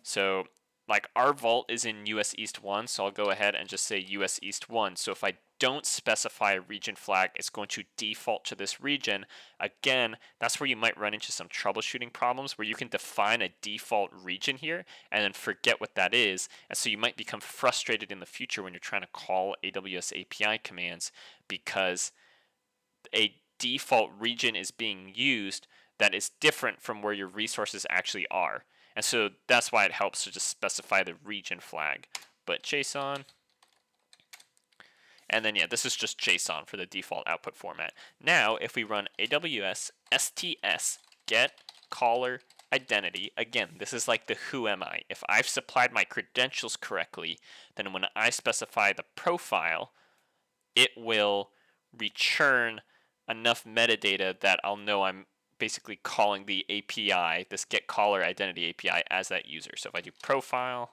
So like our vault is in US East 1, so I'll go ahead and just say US East 1. So if I don't specify a region flag, it's going to default to this region. Again, that's where you might run into some troubleshooting problems where you can define a default region here and then forget what that is. And so you might become frustrated in the future when you're trying to call AWS API commands because a default region is being used that is different from where your resources actually are. And so that's why it helps to just specify the region flag. But JSON, and then yeah, this is just JSON for the default output format. Now, if we run AWS STS get caller identity, again, this is like the who am I. If I've supplied my credentials correctly, then when I specify the profile, it will return enough metadata that I'll know I'm basically calling the API, this get caller identity API, as that user. So if I do profile,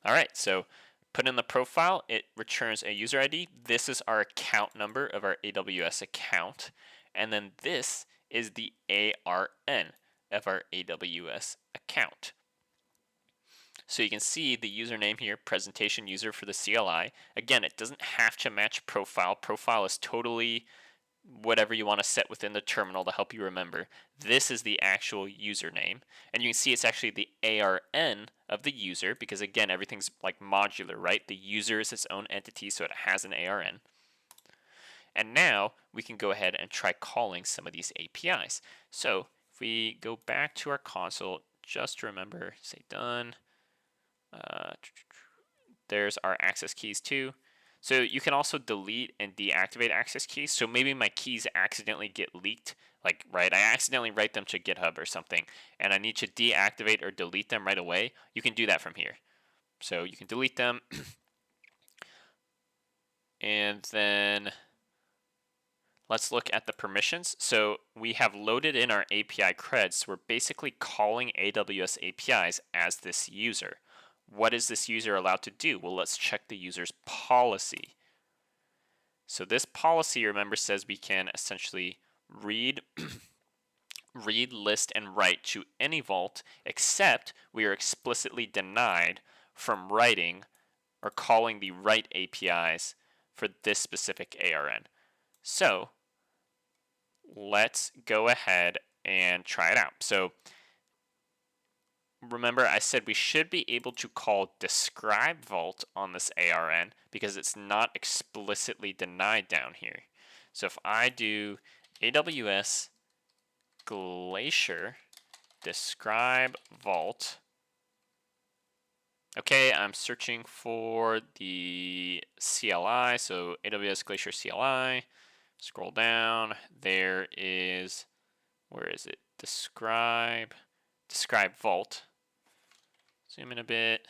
all right, so put in the profile, it returns a user ID. This is our account number of our AWS account. And then this is the ARN of our AWS account. So you can see the username here, presentation user for the CLI. Again, it doesn't have to match profile. Profile is totally whatever you want to set within the terminal to help you remember. This is the actual username. And you can see it's actually the ARN of the user because, again, everything's like modular, right? The user is its own entity, so it has an ARN. And now we can go ahead and try calling some of these APIs. So if we go back to our console, just remember, say done. There's our access keys too. So you can also delete and deactivate access keys. So maybe my keys accidentally get leaked, like, right, I accidentally write them to GitHub or something, and I need to deactivate or delete them right away. You can do that from here. So you can delete them. And then let's look at the permissions. So we have loaded in our API creds. So we're basically calling AWS APIs as this user. What is this user allowed to do? Well, let's check the user's policy. So this policy, remember, says we can essentially read, list, and write to any vault, except we are explicitly denied from writing or calling the write APIs for this specific ARN. So let's go ahead and try it out. So remember, I said we should be able to call describe vault on this ARN because it's not explicitly denied down here. So if I do AWS Glacier describe vault, okay, I'm searching for the CLI, so AWS Glacier CLI. Scroll down, there is, where is it? Describe vault. Zoom in a bit.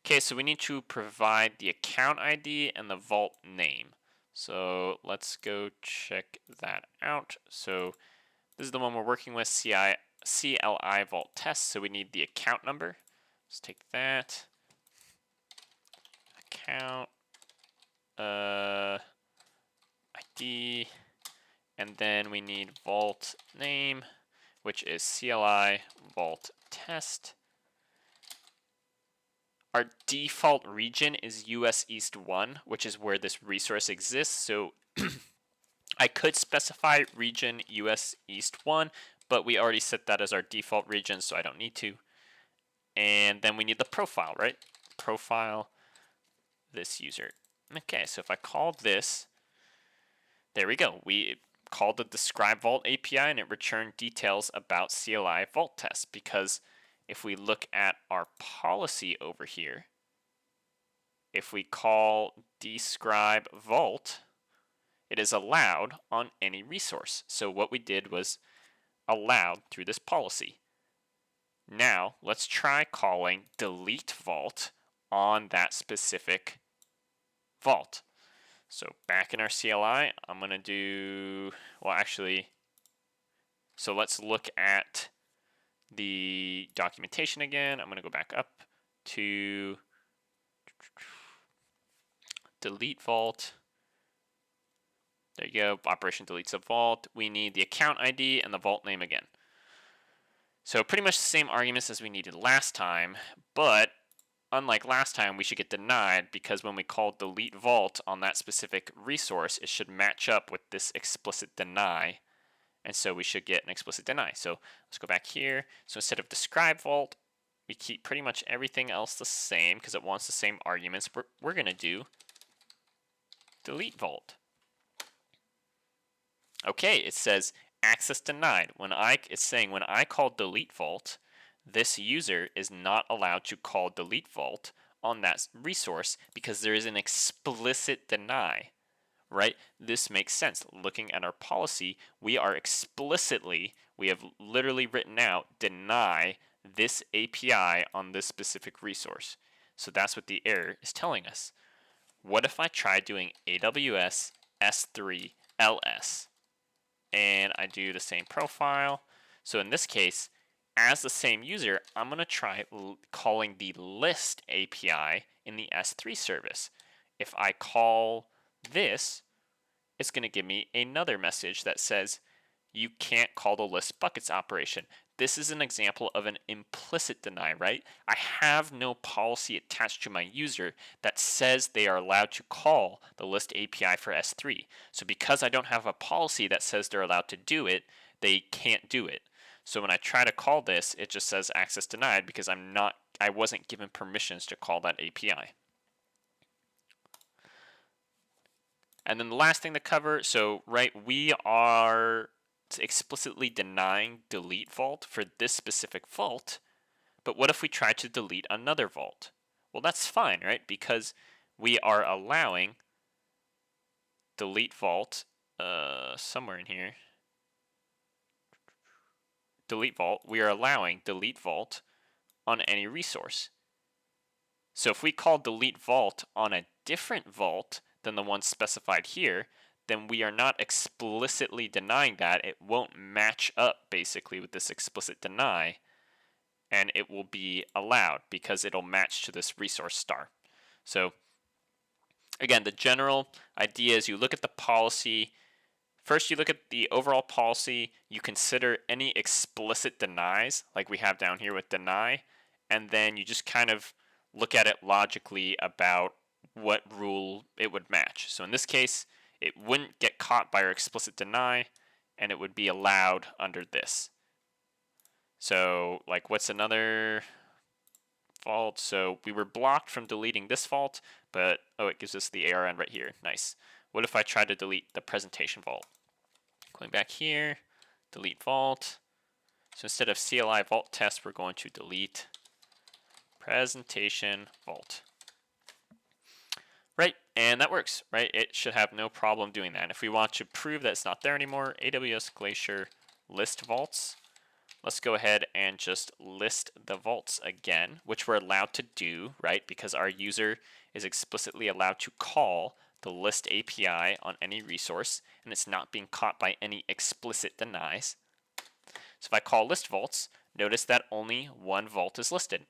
Okay, so we need to provide the account ID and the vault name. So let's go check that out. So this is the one we're working with, CLI vault test. So we need the account number. Let's take that. Account ID. And then we need vault name, which is CLI vault test. Our default region is US East 1, which is where this resource exists. So I could specify region US East 1, but we already set that as our default region, so I don't need to. And then we need the profile, right? Profile this user. Okay, so if I call this, there we go. We called the describe vault API and it returned details about CLI vault test, because if we look at our policy over here, if we call describe vault, it is allowed on any resource. So what we did was allowed through this policy. Now let's try calling delete vault on that specific vault. So back in our CLI, I'm going to do, well, actually, so let's look at the documentation again. I'm going to go back up to delete vault. There you go, operation deletes a vault. We need the account ID and the vault name again. So pretty much the same arguments as we needed last time, but unlike last time, we should get denied because when we call delete vault on that specific resource, it should match up with this explicit deny. And so we should get an explicit deny. So let's go back here. So instead of describe vault, we keep pretty much everything else the same because it wants the same arguments. We're going to do delete vault. Okay, it says access denied. It's saying when I call delete vault, this user is not allowed to call delete vault on that resource because there is an explicit deny, right? This makes sense. Looking at our policy, we have literally written out deny this API on this specific resource. So that's what the error is telling us. What if I try doing AWS S3 LS and I do the same profile? So in this case, as the same user, I'm going to try calling the list API in the S3 service. If I call this, it's going to give me another message that says you can't call the list buckets operation. This is an example of an implicit deny, right? I have no policy attached to my user that says they are allowed to call the list API for S3. So because I don't have a policy that says they're allowed to do it, they can't do it. So when I try to call this, it just says access denied because I wasn't given permissions to call that API. And then the last thing to cover, so right, we are explicitly denying delete vault for this specific vault, but what if we try to delete another vault? Well, that's fine, right? Because we are allowing delete vault somewhere in here. Delete vault, we are allowing delete vault on any resource. So if we call delete vault on a different vault, than the one specified here, then we are not explicitly denying that. It won't match up basically with this explicit deny, and it will be allowed because it'll match to this resource star. So again, the general idea is you look at the policy. First, you look at the overall policy, you consider any explicit denies, like we have down here with deny, and then you just kind of look at it logically about what rule it would match. So in this case, it wouldn't get caught by our explicit deny, and it would be allowed under this. So, like, what's another vault? So we were blocked from deleting this vault, but, oh, it gives us the ARN right here. Nice. What if I try to delete the presentation vault? Going back here, delete vault. So instead of CLI vault test, we're going to delete presentation vault. Right, and that works, right? It should have no problem doing that. And if we want to prove that it's not there anymore, AWS Glacier list vaults. Let's go ahead and just list the vaults again, which we're allowed to do, right? Because our user is explicitly allowed to call the list API on any resource, and it's not being caught by any explicit denies. So if I call list vaults, notice that only one vault is listed.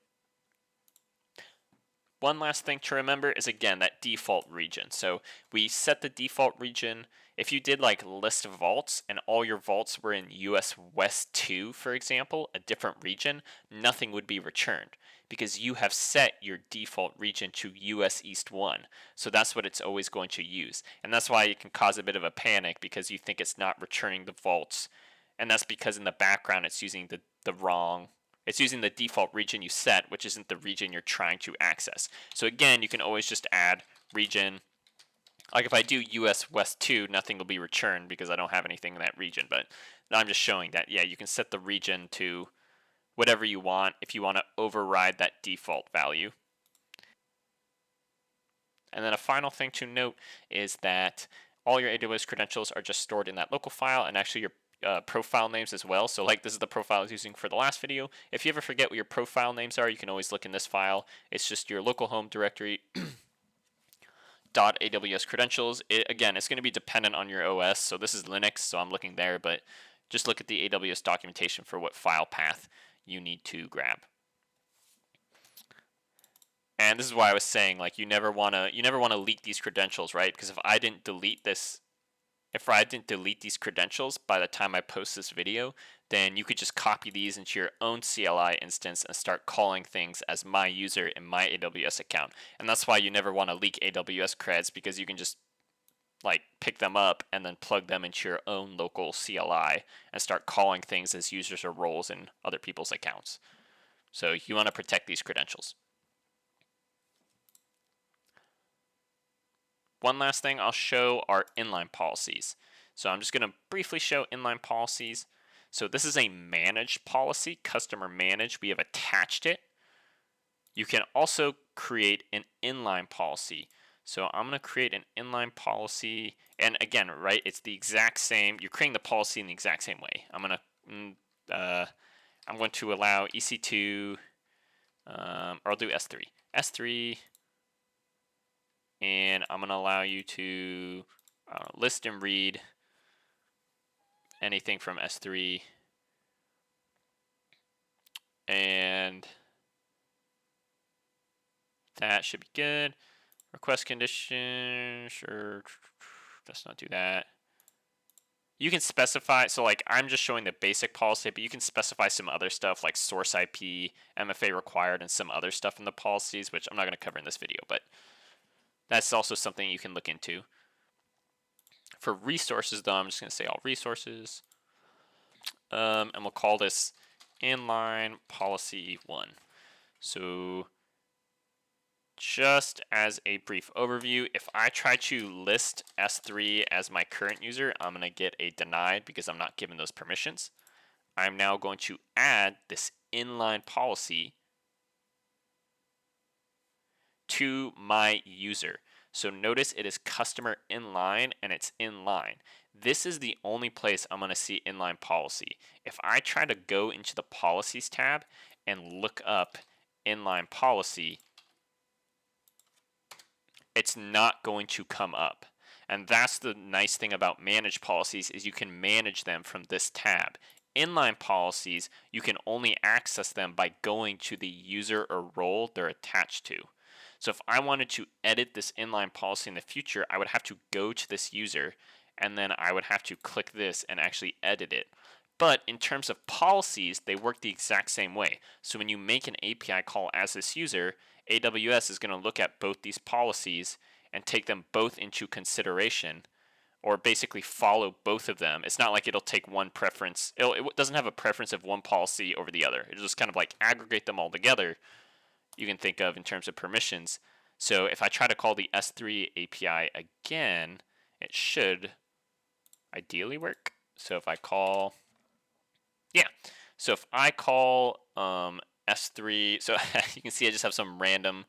One last thing to remember is, again, that default region. So we set the default region. If you did like list vaults and all your vaults were in US West 2, for example, a different region, nothing would be returned because you have set your default region to US East 1. So that's what it's always going to use. And that's why it can cause a bit of a panic because you think it's not returning the vaults. And that's because in the background it's using the wrong, it's using the default region you set, which isn't the region you're trying to access. So again, you can always just add region. Like if I do US West 2, nothing will be returned because I don't have anything in that region. But I'm just showing that, yeah, you can set the region to whatever you want if you want to override that default value. And then a final thing to note is that all your AWS credentials are just stored in that local file, and actually your profile names as well. So like this is the profile I was using for the last video. If you ever forget what your profile names are, you can always look in this file. It's just your local home directory .aws credentials. Again, it's going to be dependent on your OS. So this is Linux, so I'm looking there, but just look at the AWS documentation for what file path you need to grab. And this is why I was saying, like, you never want to leak these credentials, right? Because if I didn't delete these credentials by the time I post this video, then you could just copy these into your own CLI instance and start calling things as my user in my AWS account. And that's why you never want to leak AWS creds, because you can just like pick them up and then plug them into your own local CLI and start calling things as users or roles in other people's accounts. So you want to protect these credentials. One last thing I'll show are inline policies. So I'm just going to briefly show inline policies. So this is a managed policy, customer managed. We have attached it. You can also create an inline policy. So I'm going to create an inline policy. And again, right, it's the exact same. You're creating the policy in the exact same way. I'm going to allow EC2, or I'll do S3. S3. And I'm going to allow you to list and read anything from S3. And that should be good. Request condition, sure, let's not do that. You can specify, so like I'm just showing the basic policy, but you can specify some other stuff like source IP, MFA required, and some other stuff in the policies, which I'm not going to cover in this video, but that's also something you can look into. For resources, though, I'm just going to say all resources. And we'll call this inline policy 1. So just as a brief overview, if I try to list S3 as my current user, I'm going to get a denied because I'm not given those permissions. I'm now going to add this inline policy to my user. So notice it is customer inline and it's inline. This is the only place I'm going to see inline policy. If I try to go into the policies tab and look up inline policy, it's not going to come up. And that's the nice thing about manage policies is you can manage them from this tab. Inline policies, you can only access them by going to the user or role they're attached to. So if I wanted to edit this inline policy in the future, I would have to go to this user and then I would have to click this and actually edit it. But in terms of policies, they work the exact same way. So when you make an API call as this user, AWS is going to look at both these policies and take them both into consideration, or basically follow both of them. It's not like it'll take one preference. It doesn't have a preference of one policy over the other. It'll just kind of like aggregate them all together, you can think of in terms of permissions. So if I try to call the S3 API again, it should ideally work. So if I call, yeah. So if I call S3, so you can see I just have some random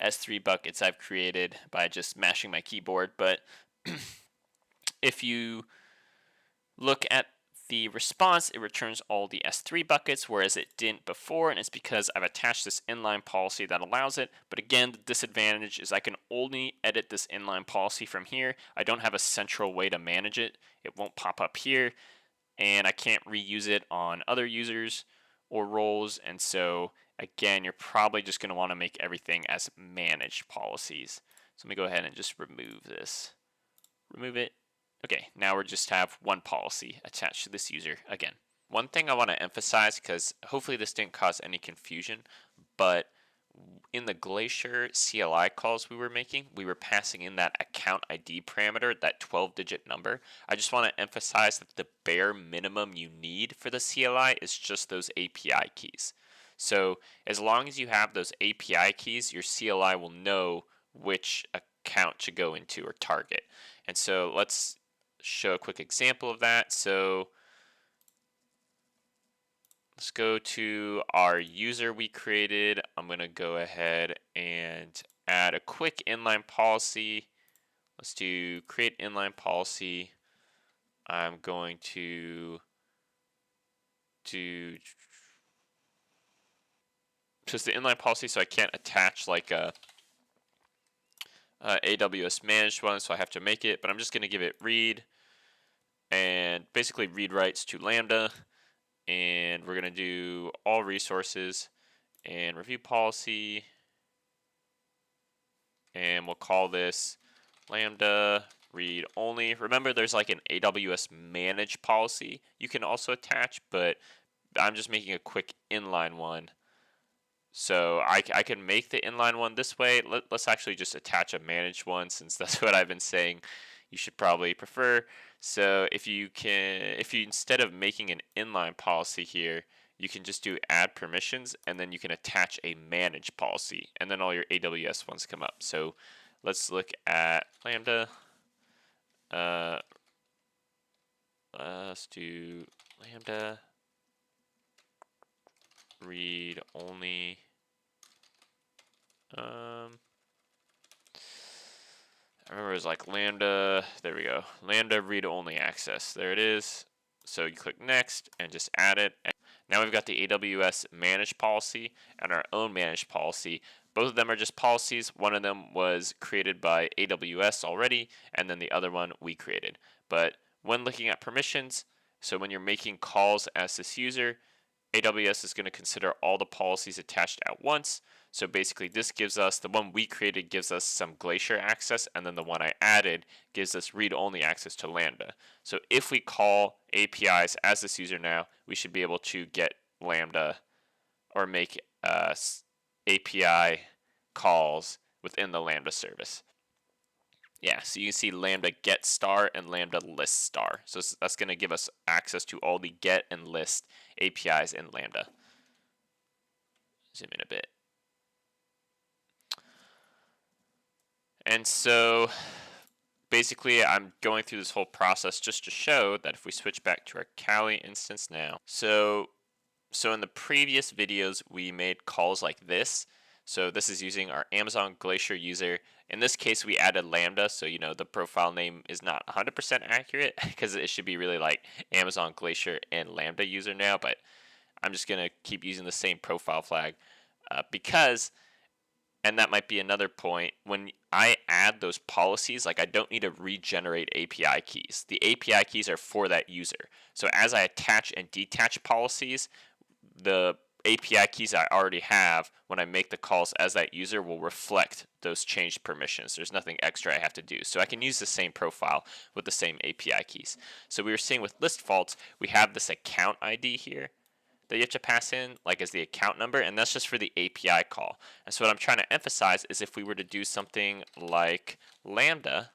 S3 buckets I've created by just mashing my keyboard. But if you look at the response, it returns all the S3 buckets, whereas it didn't before, and it's because I've attached this inline policy that allows it. But again, the disadvantage is I can only edit this inline policy from here. I don't have a central way to manage it. It won't pop up here, and I can't reuse it on other users or roles. And so again, you're probably just going to want to make everything as managed policies. So let me go ahead and just remove this. Remove it. Okay, now we just have one policy attached to this user again. One thing I want to emphasize, because hopefully this didn't cause any confusion, but in the Glacier CLI calls we were making, we were passing in that account ID parameter, that 12-digit number. I just want to emphasize that the bare minimum you need for the CLI is just those API keys. So as long as you have those API keys, your CLI will know which account to go into or target. And so let's show a quick example of that. So let's go to our user we created. I'm going to go ahead and add a quick inline policy. Let's do create inline policy. I'm going to do just the inline policy, so I can't attach like a AWS managed one, so I have to make it, but I'm just going to give it read and basically read writes to Lambda, and we're going to do all resources and review policy, and we'll call this Lambda read only. Remember, there's like an AWS manage policy you can also attach, but I'm just making a quick inline one. So I can make the inline one this way. Let's actually just attach a managed one, since that's what I've been saying you should probably prefer. So if you instead of making an inline policy here, you can just do add permissions, and then you can attach a manage policy, and then all your AWS ones come up. So let's look at Lambda. Let's do Lambda read only. I remember it was like Lambda, there we go, Lambda read only access, there it is. So you click next and just add it. And now we've got the AWS manage policy and our own manage policy. Both of them are just policies. One of them was created by AWS already, and then the other one we created. But when looking at permissions, so when you're making calls as this user, AWS is going to consider all the policies attached at once. So basically this gives us, the one we created gives us some Glacier access, and then the one I added gives us read-only access to Lambda. So if we call APIs as this user now, we should be able to get Lambda or make API calls within the Lambda service. Yeah, so you can see Lambda get star and Lambda list star. So that's going to give us access to all the get and list APIs in Lambda. Zoom in a bit. And so basically I'm going through this whole process just to show that if we switch back to our Kali instance now. So in the previous videos we made calls like this. So this is using our Amazon Glacier user. In this case we added Lambda, so you know the profile name is not 100% accurate because it should be really like Amazon Glacier and Lambda user now, but I'm just going to keep using the same profile flag because And that might be another point. When I add those policies, like I don't need to regenerate API keys. The API keys are for that user. So as I attach and detach policies, the API keys I already have when I make the calls as that user will reflect those changed permissions. There's nothing extra I have to do. So I can use the same profile with the same API keys. So we were seeing with list faults, we have this account ID here that you have to pass in like as the account number, and that's just for the API call. And so what I'm trying to emphasize is if we were to do something like lambda,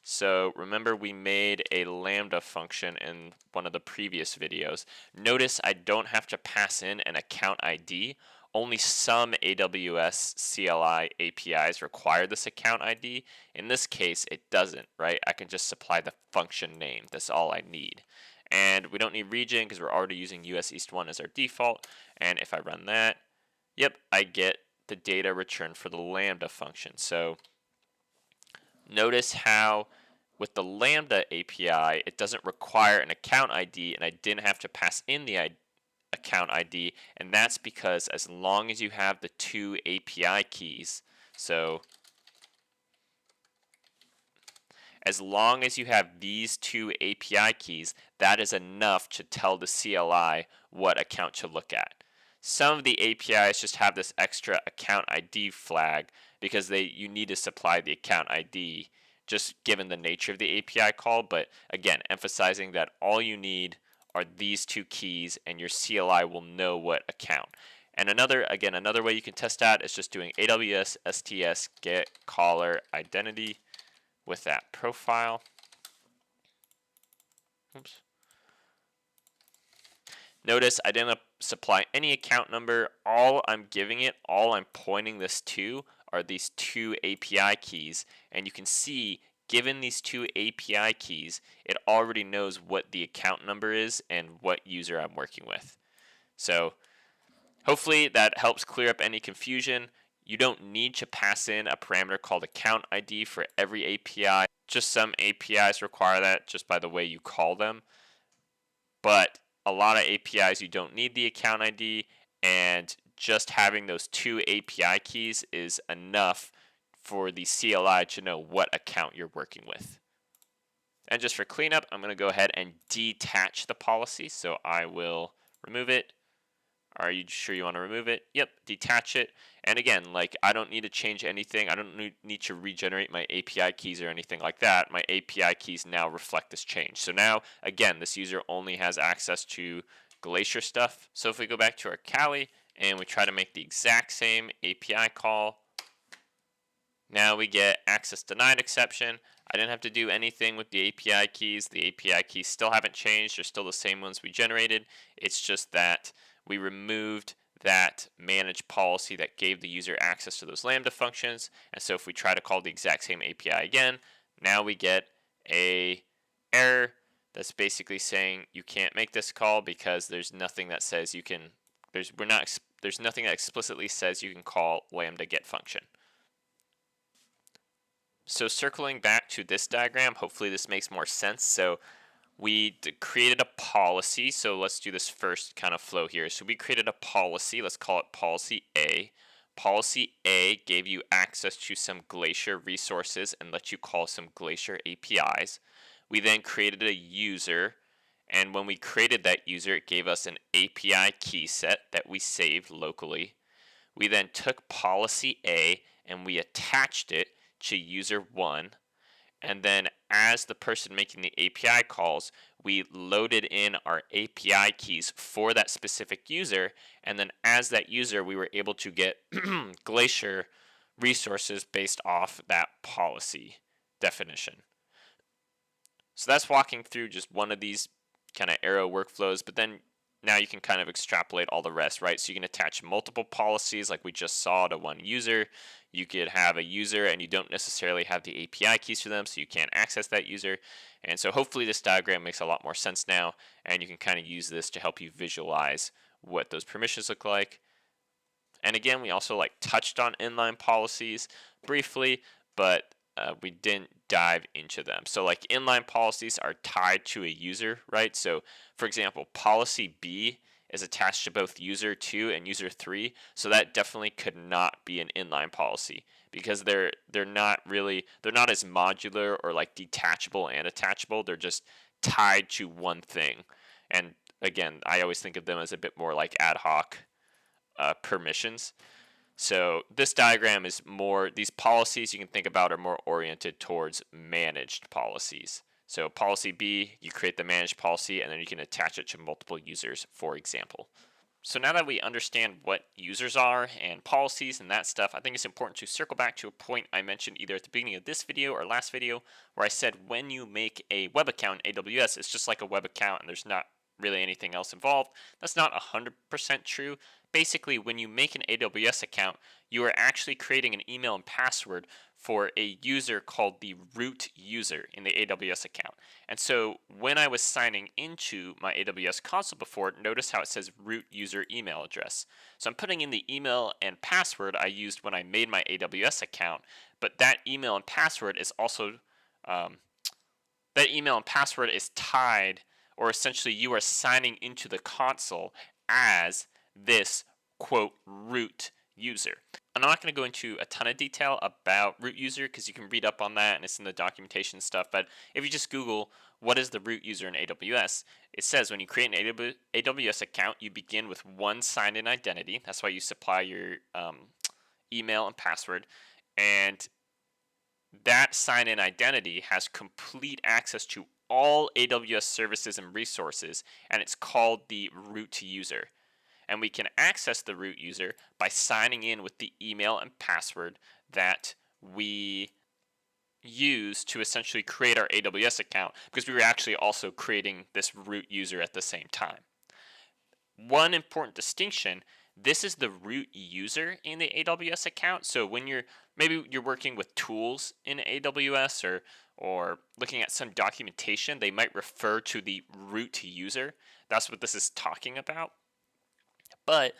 so remember we made a lambda function in one of the previous videos. Notice I don't have to pass in an account ID. Only some AWS CLI APIs require this account ID. In this case, it doesn't, right? I can just supply the function name. That's all I need. And we don't need region because we're already using US East 1 as our default. And if I run that, yep, I get the data returned for the lambda function. So notice how with the Lambda API, it doesn't require an account ID, and I didn't have to pass in the account ID, and that's because as long as you have the two API keys, so as long as you have these two API keys, that is enough to tell the CLI what account to look at. Some of the APIs just have this extra account ID flag because you need to supply the account ID just given the nature of the API call, but again, emphasizing that all you need are these two keys and your CLI will know what account. And another way you can test that is just doing AWS STS get caller identity with that profile. Oops. Notice I didn't supply any account number. All I'm pointing this to are these two API keys. And you can see, given these two API keys, it already knows what the account number is and what user I'm working with. So hopefully that helps clear up any confusion. You don't need to pass in a parameter called account ID for every API. Just some APIs require that just by the way you call them. But a lot of APIs you don't need the account ID, and just having those two API keys is enough for the CLI to know what account you're working with. And just for cleanup, I'm going to go ahead and detach the policy. So I will remove it. Are you sure you want to remove it? Yep, detach it. And again, like I don't need to change anything. I don't need to regenerate my API keys or anything like that. My API keys now reflect this change. So now, again, this user only has access to Glacier stuff. So if we go back to our Kali and we try to make the exact same API call, now we get access denied exception. I didn't have to do anything with the API keys. The API keys still haven't changed. They're still the same ones we generated. It's just that we removed that manage policy that gave the user access to those Lambda functions. And so if we try to call the exact same API again, now we get a error that's basically saying you can't make this call because there's nothing that says you can, there's nothing that explicitly says you can call Lambda get function. So circling back to this diagram, hopefully this makes more sense. So we created a policy. So let's do this first kind of flow here. So we created a policy. Let's call it policy A. Policy A gave you access to some Glacier resources and let you call some Glacier APIs. We then created a user. And when we created that user, it gave us an API key set that we saved locally. We then took policy A and we attached it to user 1. And then as the person making the API calls, we loaded in our API keys for that specific user. And then as that user, we were able to get Glacier resources based off that policy definition. So that's walking through just one of these kind of arrow workflows, but then now you can kind of extrapolate all the rest, right? So you can attach multiple policies like we just saw to one user. You could have a user and you don't necessarily have the API keys for them, so you can't access that user. And so hopefully this diagram makes a lot more sense now, and you can kind of use this to help you visualize what those permissions look like. And again, we also touched on inline policies briefly, but we didn't dive into them. So inline policies are tied to a user, right? So for example, policy B is attached to both user 2 and user 3, so that definitely could not be an inline policy because they're not as modular or like detachable and attachable. They're just tied to one thing. And again, I always think of them as a bit more like ad hoc permissions. So this diagram is more, these policies you can think about are more oriented towards managed policies. So policy B, you create the managed policy and then you can attach it to multiple users, for example. So now that we understand what users are and policies and that stuff, I think it's important to circle back to a point I mentioned either at the beginning of this video or last video where I said when you make a web account in AWS, it's just like a web account and there's not really anything else involved. That's not 100% true. Basically, when you make an AWS account, you are actually creating an email and password for a user called the root user in the AWS account. And so when I was signing into my AWS console before, notice how it says root user email address. So I'm putting in the email and password I used when I made my AWS account, but that email and password is also that email and password is tied, or essentially you are signing into the console as this quote root user. I'm not going to go into a ton of detail about root user because you can read up on that and it's in the documentation stuff, but if you just Google what is the root user in AWS, it says when you create an AWS account, you begin with one signed-in identity. That's why you supply your email and password, and that sign-in identity has complete access to all AWS services and resources, and it's called the root user. And we can access the root user by signing in with the email and password that we use to essentially create our AWS account, because we were actually also creating this root user at the same time. One important distinction, this is the root user in the AWS account. So when maybe you're working with tools in AWS or looking at some documentation, they might refer to the root user. That's what this is talking about. But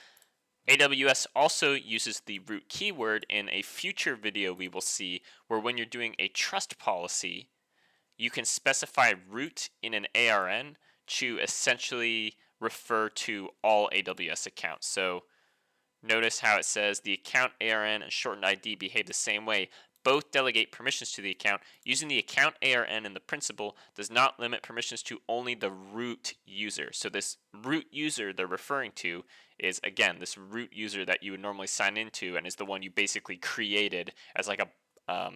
AWS also uses the root keyword in a future video we will see, where when you're doing a trust policy, you can specify root in an ARN to essentially refer to all AWS accounts. So notice how it says the account ARN and shortened ID behave the same way. Both delegate permissions to the account. Using the account ARN in the principal does not limit permissions to only the root user. So this root user they're referring to is, again, this root user that you would normally sign into and is the one you basically created as like a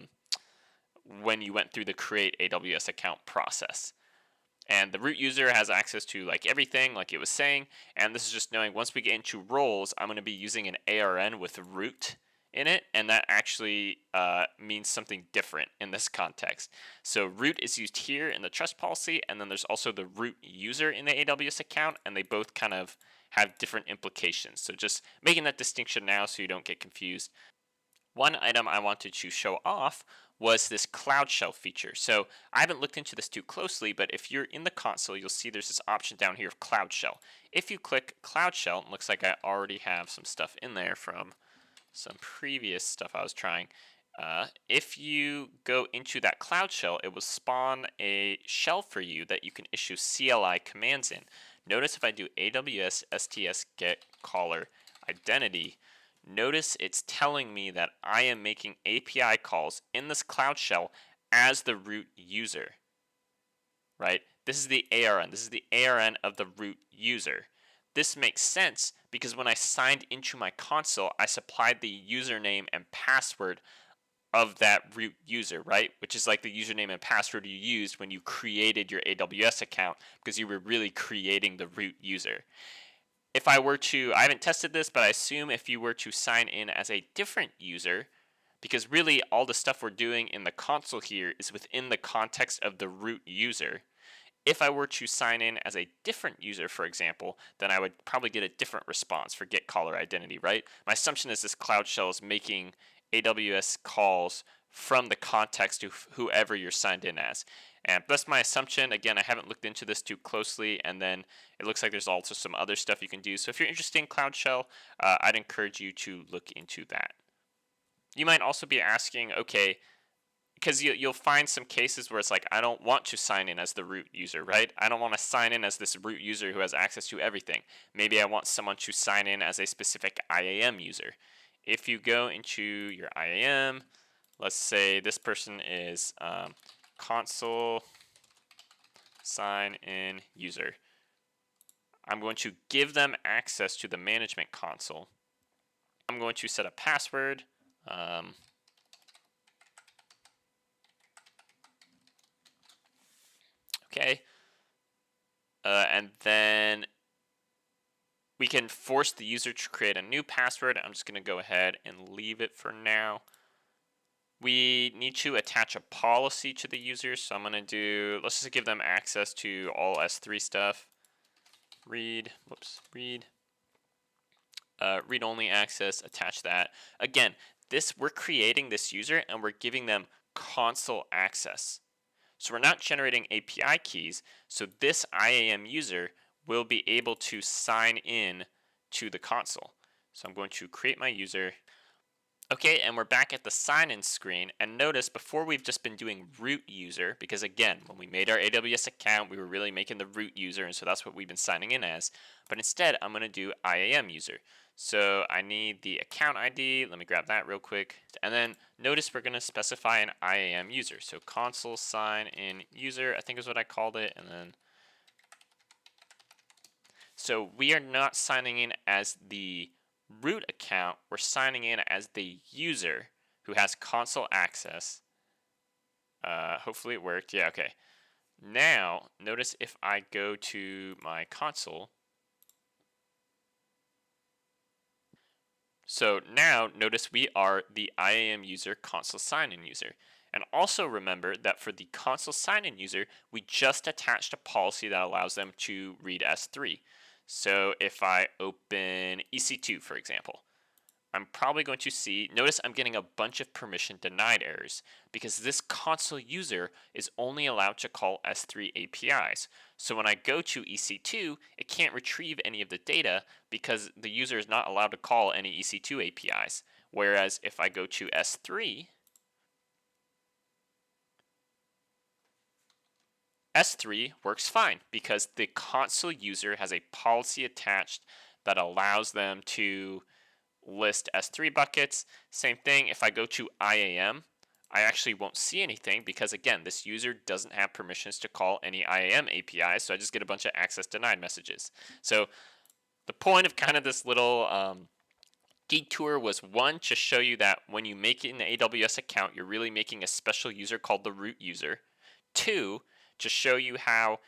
when you went through the create AWS account process. And the root user has access to like everything, like it was saying. And this is just knowing once we get into roles, I'm going to be using an ARN with root in it, and that actually means something different in this context. So root is used here in the trust policy, and then there's also the root user in the AWS account, and they both kind of have different implications. So just making that distinction now so you don't get confused. One item I wanted to show off was this Cloud Shell feature. So I haven't looked into this too closely, but if you're in the console, you'll see there's this option down here of Cloud Shell. If you click Cloud Shell, it looks like I already have some stuff in there from some previous stuff I was trying. If you go into that Cloud Shell, it will spawn a shell for you that you can issue CLI commands in. Notice if I do AWS STS get caller identity, notice it's telling me that I am making API calls in this Cloud Shell as the root user, right? This is the ARN. This is the ARN of the root user. This makes sense because when I signed into my console, I supplied the username and password of that root user, right? Which is like the username and password you used when you created your AWS account, because you were really creating the root user. If I were to, I haven't tested this, but I assume if you were to sign in as a different user, because really all the stuff we're doing in the console here is within the context of the root user. If I were to sign in as a different user, for example, then I would probably get a different response for get caller identity, right? My assumption is this Cloud Shell is making AWS calls from the context of whoever you're signed in as. And that's my assumption. Again, I haven't looked into this too closely, and then it looks like there's also some other stuff you can do. So if you're interested in Cloud Shell, I'd encourage you to look into that. You might also be asking, okay, because you'll find some cases where it's like, I don't want to sign in as the root user, right? I don't want to sign in as this root user who has access to everything. Maybe I want someone to sign in as a specific IAM user. If you go into your IAM, let's say this person is console sign in user. I'm going to give them access to the management console. I'm going to set a password. Okay. And then we can force the user to create a new password. I'm just going to go ahead and leave it for now. We need to attach a policy to the user. So I'm going to do, let's just give them access to all S3 stuff. Read only access, attach that. Again, we're creating this user and we're giving them console access. So we're not generating API keys. So this IAM user will be able to sign in to the console. So I'm going to create my user. Okay, and we're back at the sign-in screen, and notice before we've just been doing root user, because again, when we made our AWS account, we were really making the root user, and so that's what we've been signing in as. But instead, I'm going to do IAM user. So I need the account ID. Let me grab that real quick. And then notice we're going to specify an IAM user. So console sign in user, I think is what I called it, and then so we are not signing in as the root account, we're signing in as the user who has console access. Hopefully it worked. Yeah, okay. Now, notice if I go to my console. So now, notice we are the IAM user console sign-in user. And also remember that for the console sign-in user, we just attached a policy that allows them to read S3. So if I open EC2, for example, I'm probably going to see, notice I'm getting a bunch of permission denied errors because this console user is only allowed to call S3 APIs. So when I go to EC2, it can't retrieve any of the data because the user is not allowed to call any EC2 APIs. Whereas if I go to S3, S3 works fine because the console user has a policy attached that allows them to list S3 buckets. Same thing, if I go to IAM, I actually won't see anything because again, this user doesn't have permissions to call any IAM APIs, so I just get a bunch of access denied messages. So the point of kind of this little detour was one, to show you that when you make an AWS account, you're really making a special user called the root user. Two, to show you how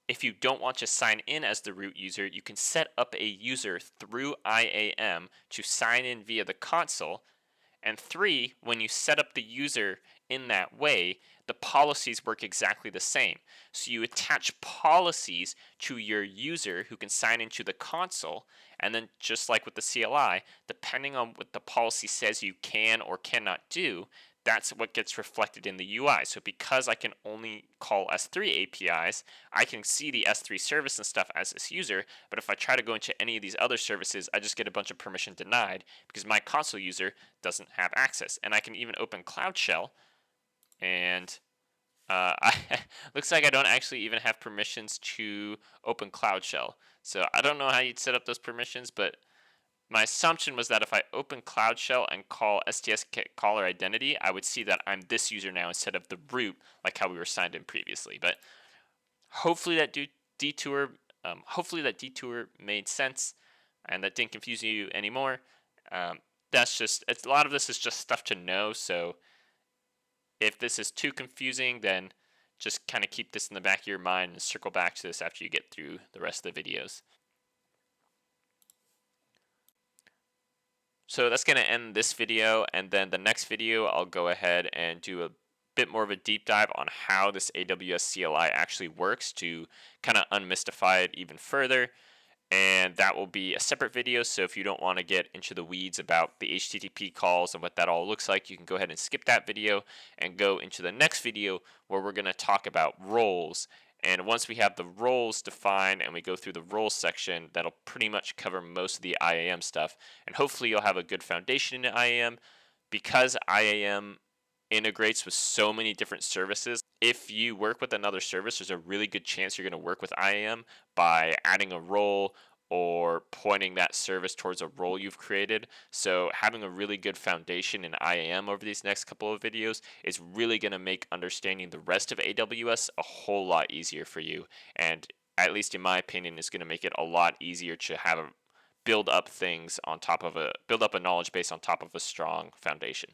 if you don't want to sign in as the root user, you can set up a user through IAM to sign in via the console. And three, when you set up the user in that way, the policies work exactly the same. So you attach policies to your user who can sign into the console, and then just like with the CLI, depending on what the policy says you can or cannot do, that's what gets reflected in the UI. So because I can only call S3 APIs, I can see the S3 service and stuff as this user, but if I try to go into any of these other services, I just get a bunch of permission denied because my console user doesn't have access. And I can even open Cloud Shell, and looks like I don't actually even have permissions to open Cloud Shell. So I don't know how you'd set up those permissions, but my assumption was that if I open Cloud Shell and call STS caller identity, I would see that I'm this user now instead of the root, like how we were signed in previously. But hopefully that detour made sense, and that didn't confuse you anymore. That's just, a lot of this is just stuff to know. So if this is too confusing, then just kind of keep this in the back of your mind and circle back to this after you get through the rest of the videos. So that's going to end this video, and then the next video I'll go ahead and do a bit more of a deep dive on how this AWS CLI actually works to kind of unmystify it even further. And that will be a separate video, so if you don't want to get into the weeds about the HTTP calls and what that all looks like, you can go ahead and skip that video and go into the next video where we're going to talk about roles. And once we have the roles defined and we go through the roles section, that'll pretty much cover most of the IAM stuff. And hopefully you'll have a good foundation in IAM. Because IAM integrates with so many different services. If you work with another service, there's a really good chance you're going to work with IAM by adding a role or pointing that service towards a role you've created. So having a really good foundation in IAM over these next couple of videos is really going to make understanding the rest of AWS a whole lot easier for you. And at least in my opinion, is going to make it a lot easier to build up things on top of build up a knowledge base on top of a strong foundation.